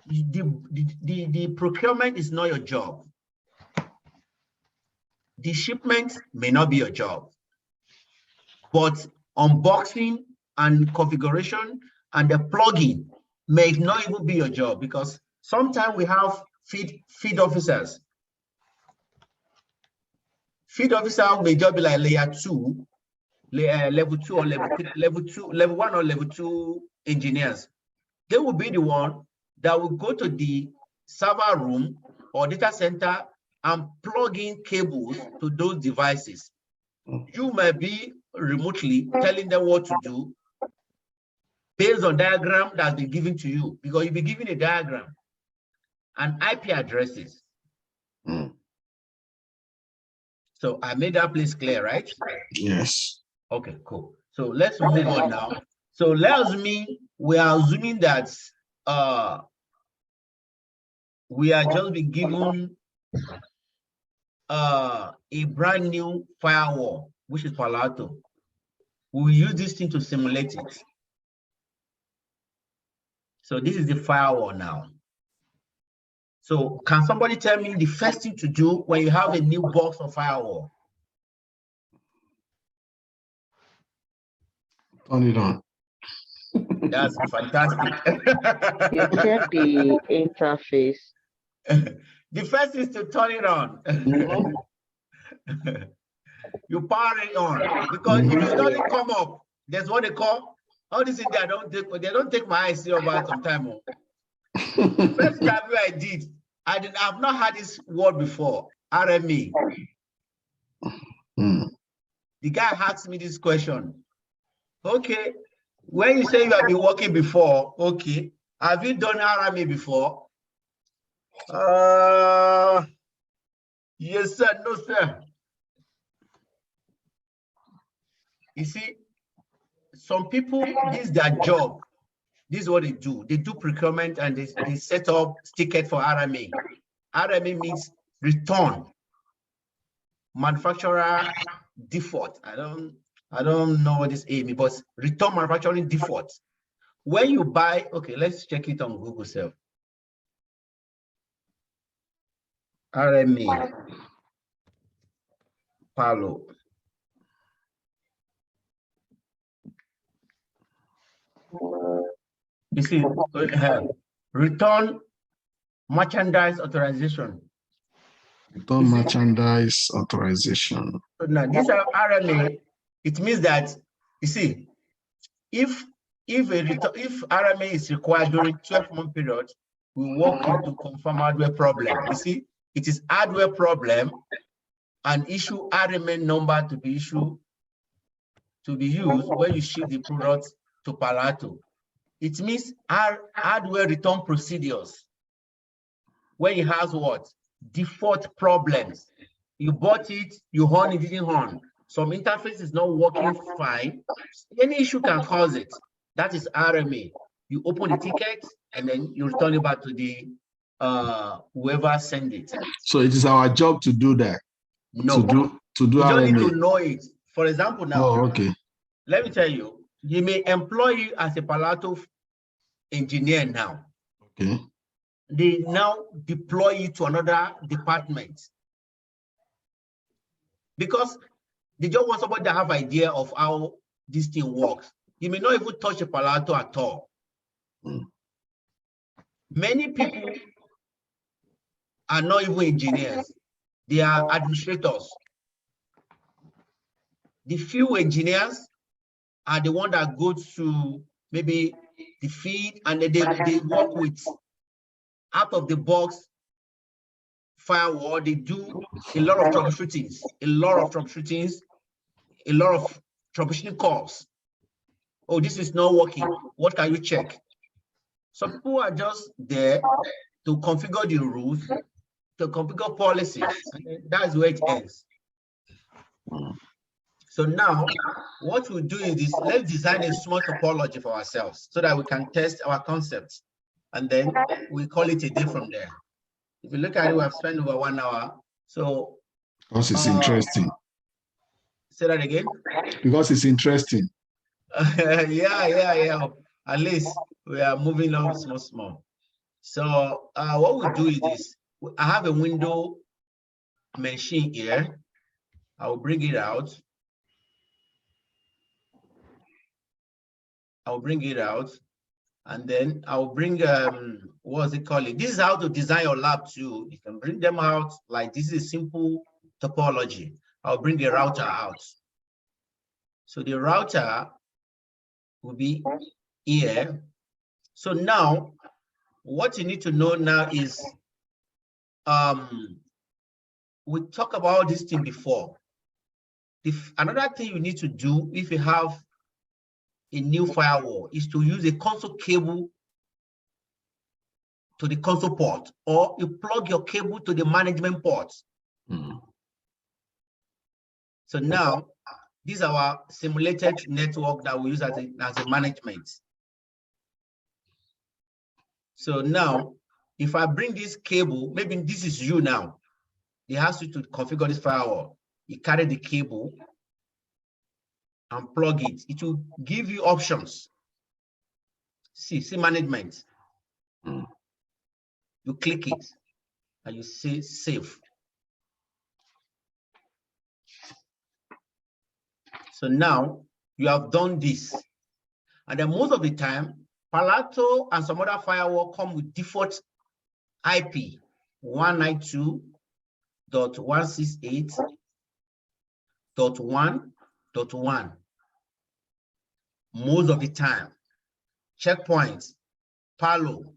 The procurement is not your job. The shipment may not be your job, but unboxing and configuration and the plugging may not even be your job, because sometimes we have feed officers. Feed officer may just be like layer 2, level 2 or level 3, level 1 or level 2 engineers. They will be the one that will go to the server room or data center and plug in cables to those devices. You may be remotely telling them what to do based on diagram that's been given to you, because you'll be given a diagram and IP addresses. So I made that place clear, right? Yes. Okay, cool. So let's move on now. So let's mean we are assuming that we are just being given a brand new firewall, which is Palo Alto. We will use this thing to simulate it. So this is the firewall now. So can somebody tell me the first thing to do when you have a new box of firewall? Turn it on. That's fantastic. You check the interface. The first is to turn it on. You power it on, because if it doesn't come up, there's what they call all this in there. They don't take my eyes about some time. The first interview I did, I've not had this word before. RMA. The guy asked me this question. Okay, when you say you have been working before, okay, have you done RMA before? Yes, sir. No, sir. You see, some people, this is their job. This is what they do. They do procurement and they set up ticket for RMA. RMA means return manufacturer default. I don't know what this A means, but return manufacturing default. When you buy, okay, let's check it on Google self. RMA Palo. You see, return merchandise authorization. Return merchandise authorization. So now these are RMA. It means that, you see, if RMA is required during 12-month period, we walk into confirm hardware problem. You see, it is hardware problem and issue RMA number to be issued, to be used when you ship the product to Palo Alto. It means hardware return procedures when it has what? Default problems. You bought it, you horn, it didn't horn. Some interface is not working fine. Any issue can cause it. That is RMA. You open the ticket and then you return it back to the whoever sent it. So it is our job to do that. No, to do you don't need RMA. to know it. For example, now, Oh, okay. let me tell you, you may employ you as a Palo Alto engineer now. Okay. They now deploy you to another department because they just want somebody to have idea of how this thing works. You may not even touch a Palo Alto at all. Many people are not even engineers. They are administrators. The few engineers are the one that go to maybe the field and they work with out of the box firewall. They do a lot of troubleshootings, a lot of troubleshooting calls. Oh, this is not working. What can you check? Some people are just there to configure the rules, to configure policies, and that's where it ends. So now, what we'll do is this, let's design a small topology for ourselves so that we can test our concepts, and then we call it a day from there. If you look at it, we have spent over 1 hour. So because it's interesting. Say that again. Because it's interesting. Yeah. At least we are moving on small. So what we do is this. I have a window machine here. I will bring it out. And then I'll bring what's it called? This is how to design your lab too. You can bring them out like this is simple topology. I'll bring the router out. So the router will be here. So now what you need to know now is we talked about this thing before. Another thing you need to do if you have a new firewall is to use a console cable to the console port, or you plug your cable to the management port. So now this is our simulated network that we use as a management. So now if I bring this cable, maybe this is you now, it has you to configure this firewall. You carry the cable and plug it. It will give you options. See management. You click it and you say save. So now you have done this. And then most of the time, Palo Alto and some other firewall come with default IP 192.168.1.1. Most of the time, checkpoints, Palo,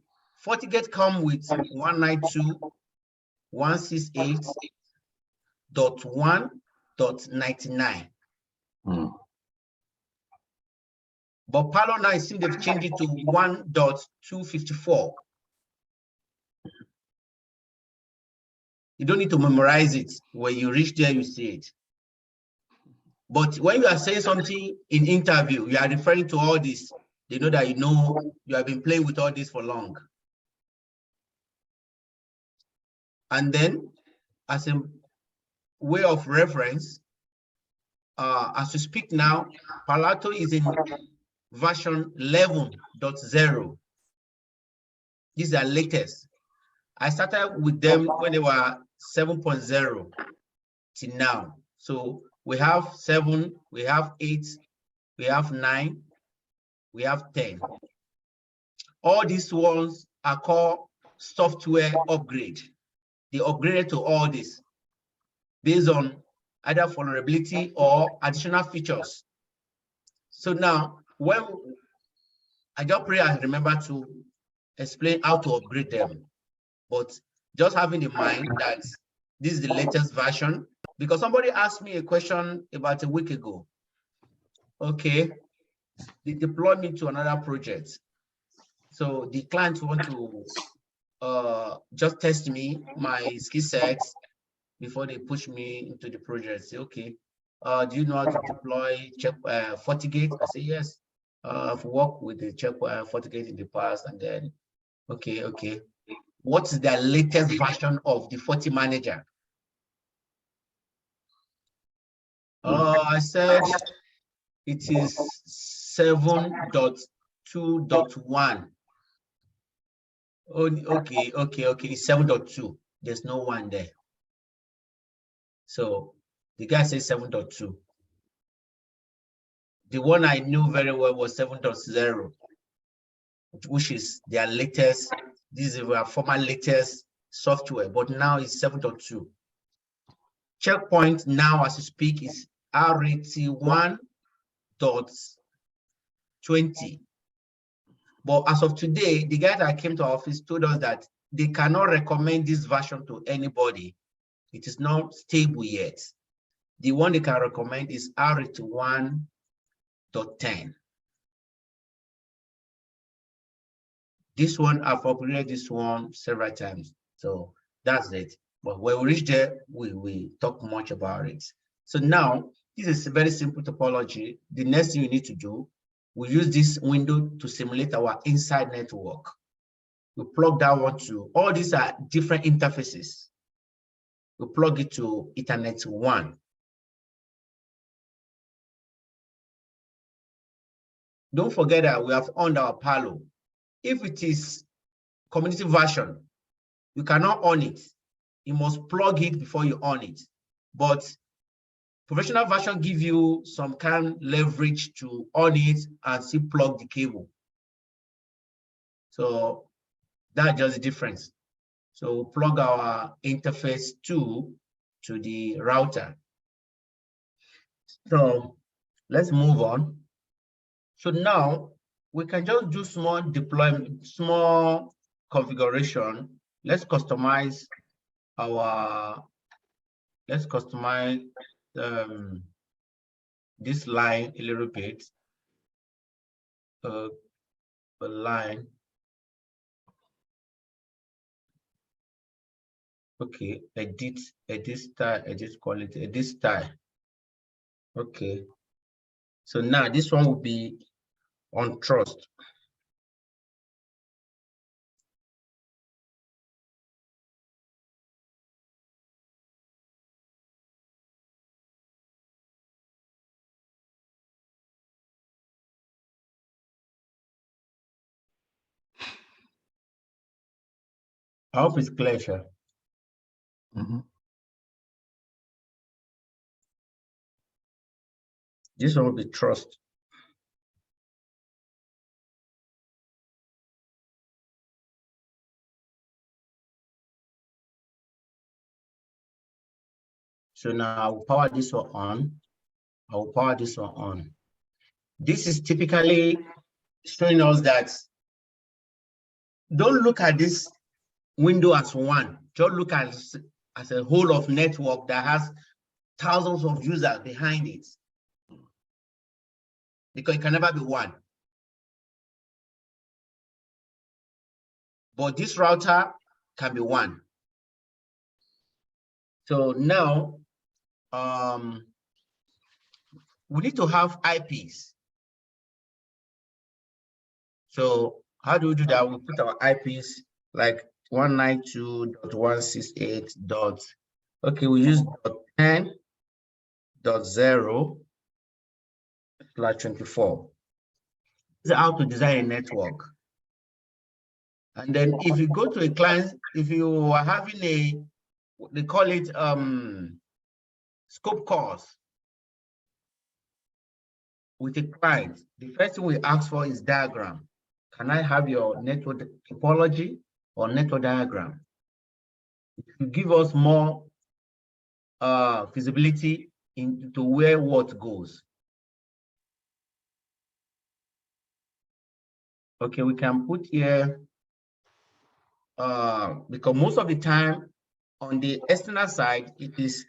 FortiGate come with 192.168.1.99. But Palo now, I think they've changed it to 1.254. You don't need to memorize it. When you reach there, you see it. But when you are saying something in interview, you are referring to all this. They know that you have been playing with all this for long. And then, as a way of reference, as we speak now, Palo Alto is in version 11.0. These are latest. I started with them when they were 7.0 till now. So we have 7, we have 8, we have 9, we have 10. All these ones are called software upgrade. They upgraded to all this based on either vulnerability or additional features. So now, when I just pray I remember to explain how to upgrade them, but just having in mind that this is the latest version, because somebody asked me a question about a week ago. Okay, they deployed me to another project. So the client want to just test me, my skill sets, before they push me into the project. Say, okay, do you know how to deploy check FortiGate? I say yes. I've worked with the check FortiGate in the past, and then okay. What's the latest version of the FortiManager? I said it is 7.2.1. Oh, okay. It's 7.2. There's no one there. So the guy says 7.2. The one I knew very well was 7.0, which is their latest. This is our former latest software, but now it's 7.2. Checkpoint now, as you speak, is RAT 1.20. But as of today, the guy that came to our office told us that they cannot recommend this version to anybody. It is not stable yet. The one they can recommend is RAT 1.10. This one, I've upgraded this one several times. So that's it. But when we reach there, we talk much about it. So now, this is a very simple topology. The next thing you need to do, we use this window to simulate our inside network. We plug that one to, all these are different interfaces. We plug it to Ethernet 1. Don't forget that we have on our Palo. If it is community version, you cannot on it. You must plug it before you on it. But professional version give you some kind of leverage to on it and still plug the cable. So that's just the difference. So we'll plug our interface 2 to the router. So let's move on. So now we can just do small deployment, small configuration. Let's customize this line a little bit. A line. Okay, edit style, edit quality, edit style. Okay. So now this one will be on trust. I hope it's clear, sir. This one will be trust. So now I will power this one on. I will power this one on. This is typically showing us that don't look at this window as one. Just look at it as a whole of network that has thousands of users behind it. Because it can never be one. But this router can be one. So now we need to have IPs. So how do we do that? We put our IPs like 192.168. Okay, we use .10.0/24. This is how to design a network. And then if you go to a client, if you are having they call it scope calls with a client, the first thing we ask for is diagram. Can I have your network topology or network diagram? It will give us more visibility into where what goes. Okay, we can put here, because most of the time on the external side, it is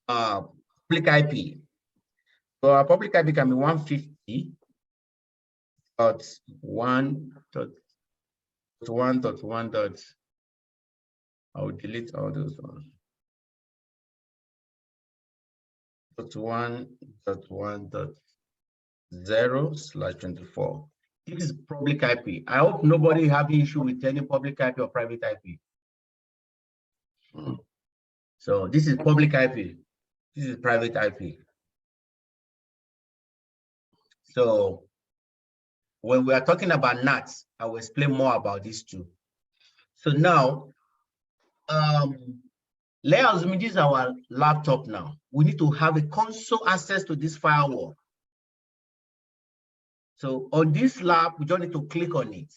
public IP. So our public IP can be 150.1.1.1. I will delete all those ones. 1.1.0/24. This is public IP. I hope nobody having issue with any public IP or private IP. So this is public IP. This is private IP. So when we are talking about NATs, I will explain more about this too. So now, let's assume this is our laptop now. We need to have a console access to this firewall. So on this lab, we just need to click on it.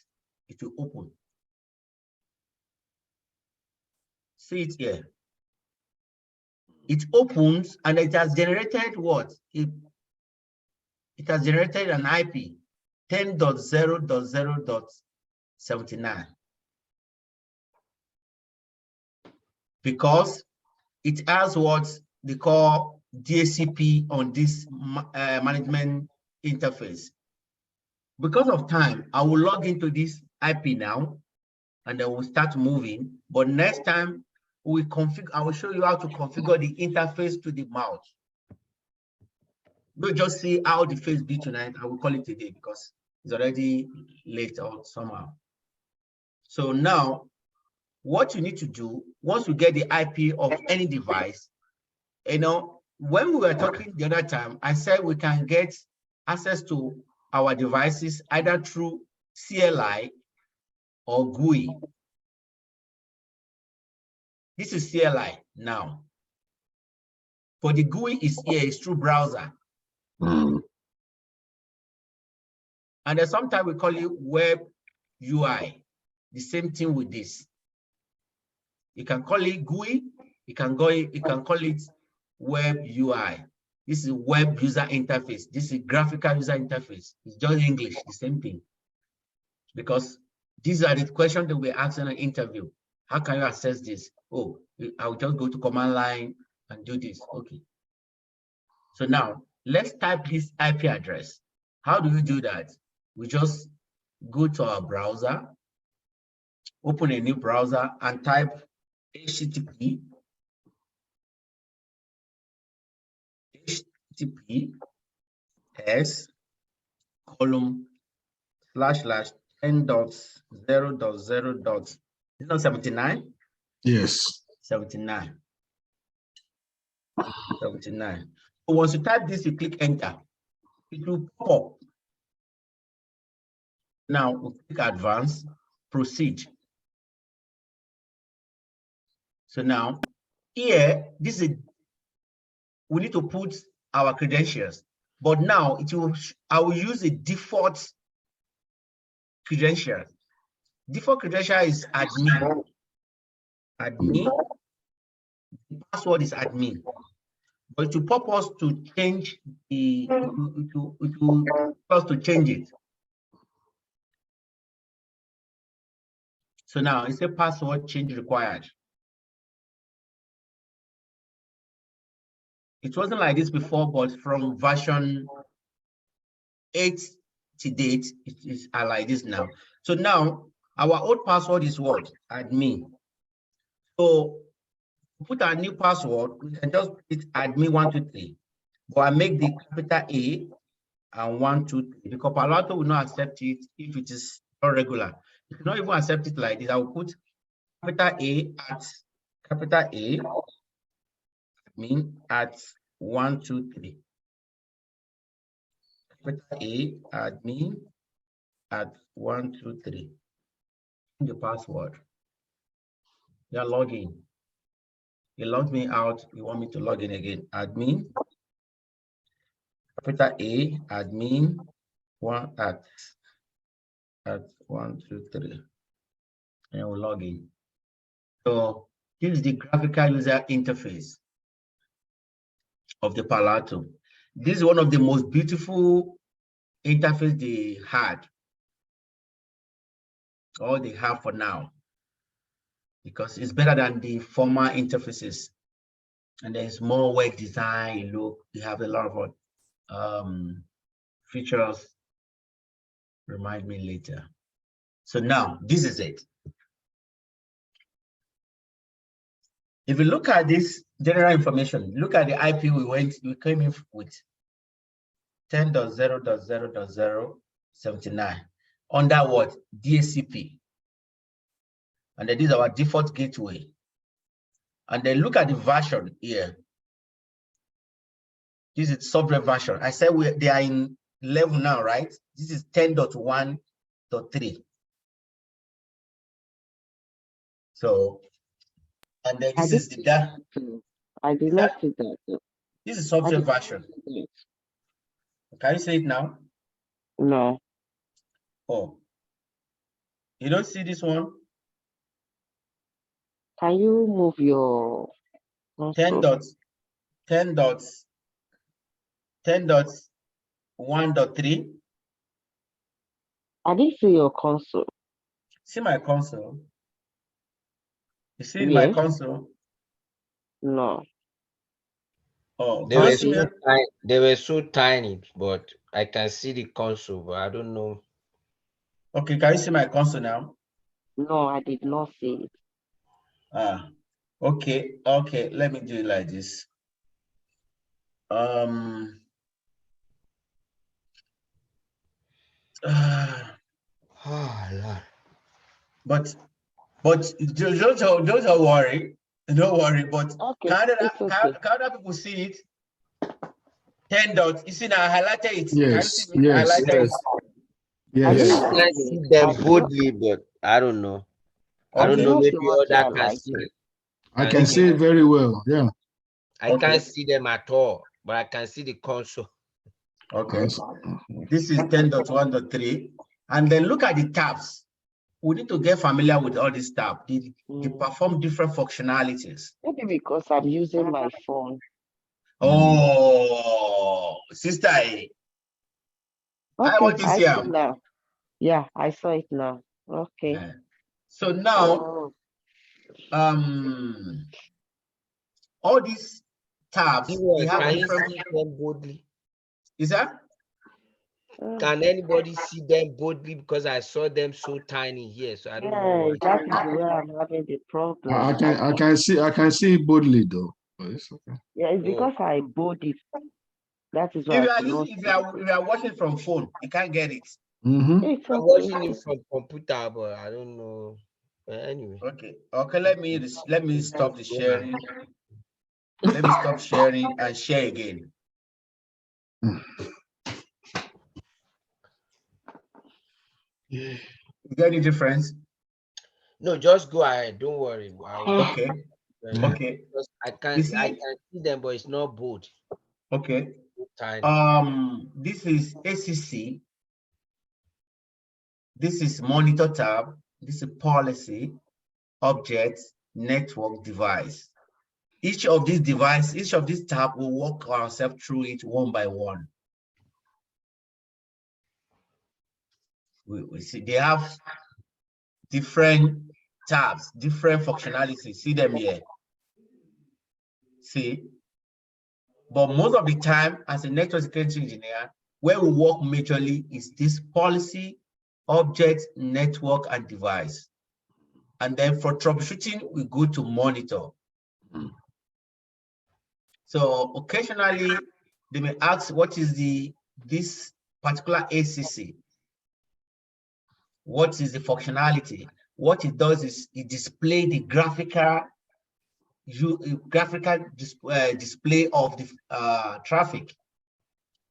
It will open. See it here. It opens and it has generated what? It has generated an IP 10.0.0.79 because it has what they call DHCP on this management interface. Because of time, I will log into this IP now and then we'll start moving. But next time we configure, I will show you how to configure the interface to the mouse. We'll just see how the face be tonight. I will call it today because it's already late or somehow. So now, what you need to do, once you get the IP of any device, you know, when we were talking the other time, I said we can get access to our devices either through CLI or GUI. This is CLI now. For the GUI is here, it's through browser. And then sometimes we call it web UI. The same thing with this. You can call it GUI, you can call it web UI. This is web user interface. This is graphical user interface. It's just English, the same thing. Because these are the questions that we ask in an interview. How can you access this? Oh, I'll just go to command line and do this. Okay. So now let's type this IP address. How do we do that? We just go to our browser, open a new browser and type https://10.0.0. Yes. 79. So once you type this, you click enter. It will pop up. Now we click advance, proceed. So now here, this is, we need to put our credentials, but now I will use a default credential. Default credential is admin. Admin. The password is admin. But to purpose to change the, it will us to change it. So now it's a password change required. It wasn't like this before, but from version 8 to date, it is like this now. So now our old password is what? Admin. So put our new password, we can just put admin123. But I make the capital A and 123 because Palo will not accept it if it is not regular. You cannot even accept it like this. I will put capital A at capital A admin at 123. Capital A admin at 123. The password. You are logging. You logged me out. You want me to log in again? Admin. Capital A admin 1 at 123. And we'll log in. So this is the graphical user interface of the Palo Alto. This is one of the most beautiful interface they had, or they have for now, because it's better than the former interfaces. And there's more web design, look, they have a lot of features. Remind me later. So now this is it. If you look at this general information, look at the IP we came in with 10.0.0.079 under what? DHCP. And then this is our default gateway. And then look at the version here. This is software version. I said they are in level now, right? This is 10.1.3. So, and then this is the data. I did not see that. This is software version. Can you see it now? No. Oh, you don't see this one? Can you move your 10.1.3. I didn't see your console. See my console? You see my console? No. Oh, they were so tiny, but I can see the console, but I don't know. Okay, can you see my console now? No, I did not see it. Okay, let me do it like this. Oh, Lord. But don't worry, don't worry. But Okay, Canada people see it. 10 dots. You see now, I highlighted it. Yes, Can you see me? yes, Highlighted yes. I Yes. didn't I can see them boldly, but I don't know. I don't know. Maybe other can see it. I can see it very well. Yeah. I can't see them at all, but I can see the console. Okay. This is 10.1.3. And then look at the tabs. We need to get familiar with all these tabs. They perform different functionalities. Maybe because I'm using my phone. Oh, sister. Okay, I see now. Yeah, I saw it now. Okay. So now, all these tabs, they have different. See them boldly? Is that? Can anybody see them boldly? Because I saw them so tiny here, so I don't know. That is where I'm having the problem. I can see it boldly though. But it's okay. Yeah, it's because I bold it. That is why If you are watching from phone, you can't get it. Mm-hmm. It's I'm watching it from computer, but I don't know. But anyway. Okay. Let me stop the sharing. Let me stop sharing and share again. You get any difference? No, just go ahead. Don't worry. Okay. Because I can see them, but it's not bold. Okay. Tiny. This is ACC. This is monitor tab. This is policy, objects, network, device. Each of these tab will walk ourselves through it one by one. We see they have different tabs, different functionalities. See them here. See, but most of the time, as a network security engineer, where we work majorly is this policy, object, network, and device. And then for troubleshooting, we go to monitor. So occasionally, they may ask, what is this particular ACC? What is the functionality? What it does is it displays the graphical display of the traffic.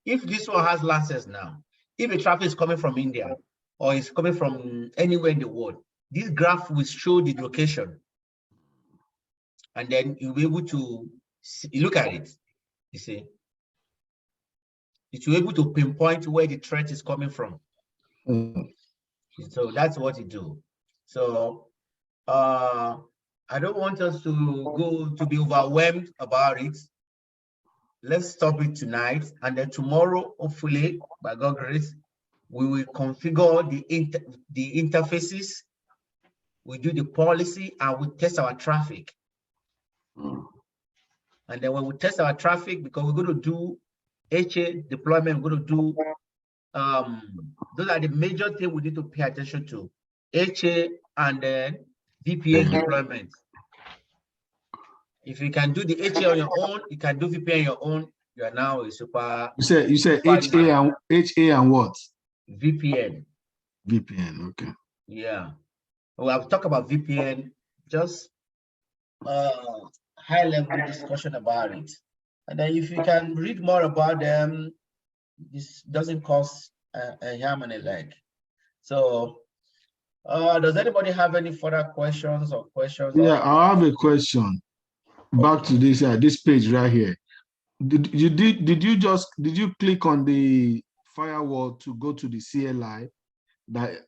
If this one has lances now, if a traffic is coming from India or is coming from anywhere in the world, this graph will show the location. And then you'll be able to look at it, you see. It will be able to pinpoint where the threat is coming from. So that's what it do. So I don't want us to be overwhelmed about it. Let's stop it tonight, and then tomorrow, hopefully, by God's grace, we will configure the interfaces, we do the policy, and we test our traffic. And then when we test our traffic, because we're going to do HA deployment, we're going to do those are the major things we need to pay attention to. HA and then VPN deployment. If you can do the HA on your own, you can do VPN on your own. You are now a super. You said super HA and what? VPN. VPN. Okay. Yeah. Well, I'll talk about VPN. Just high level discussion about it, and then if you can read more about them, this doesn't cost a ham and a leg. So, does anybody have any further questions or questions? Yeah, I have a question. Back to this this page right here. Did you click on the firewall to go to the CLI? That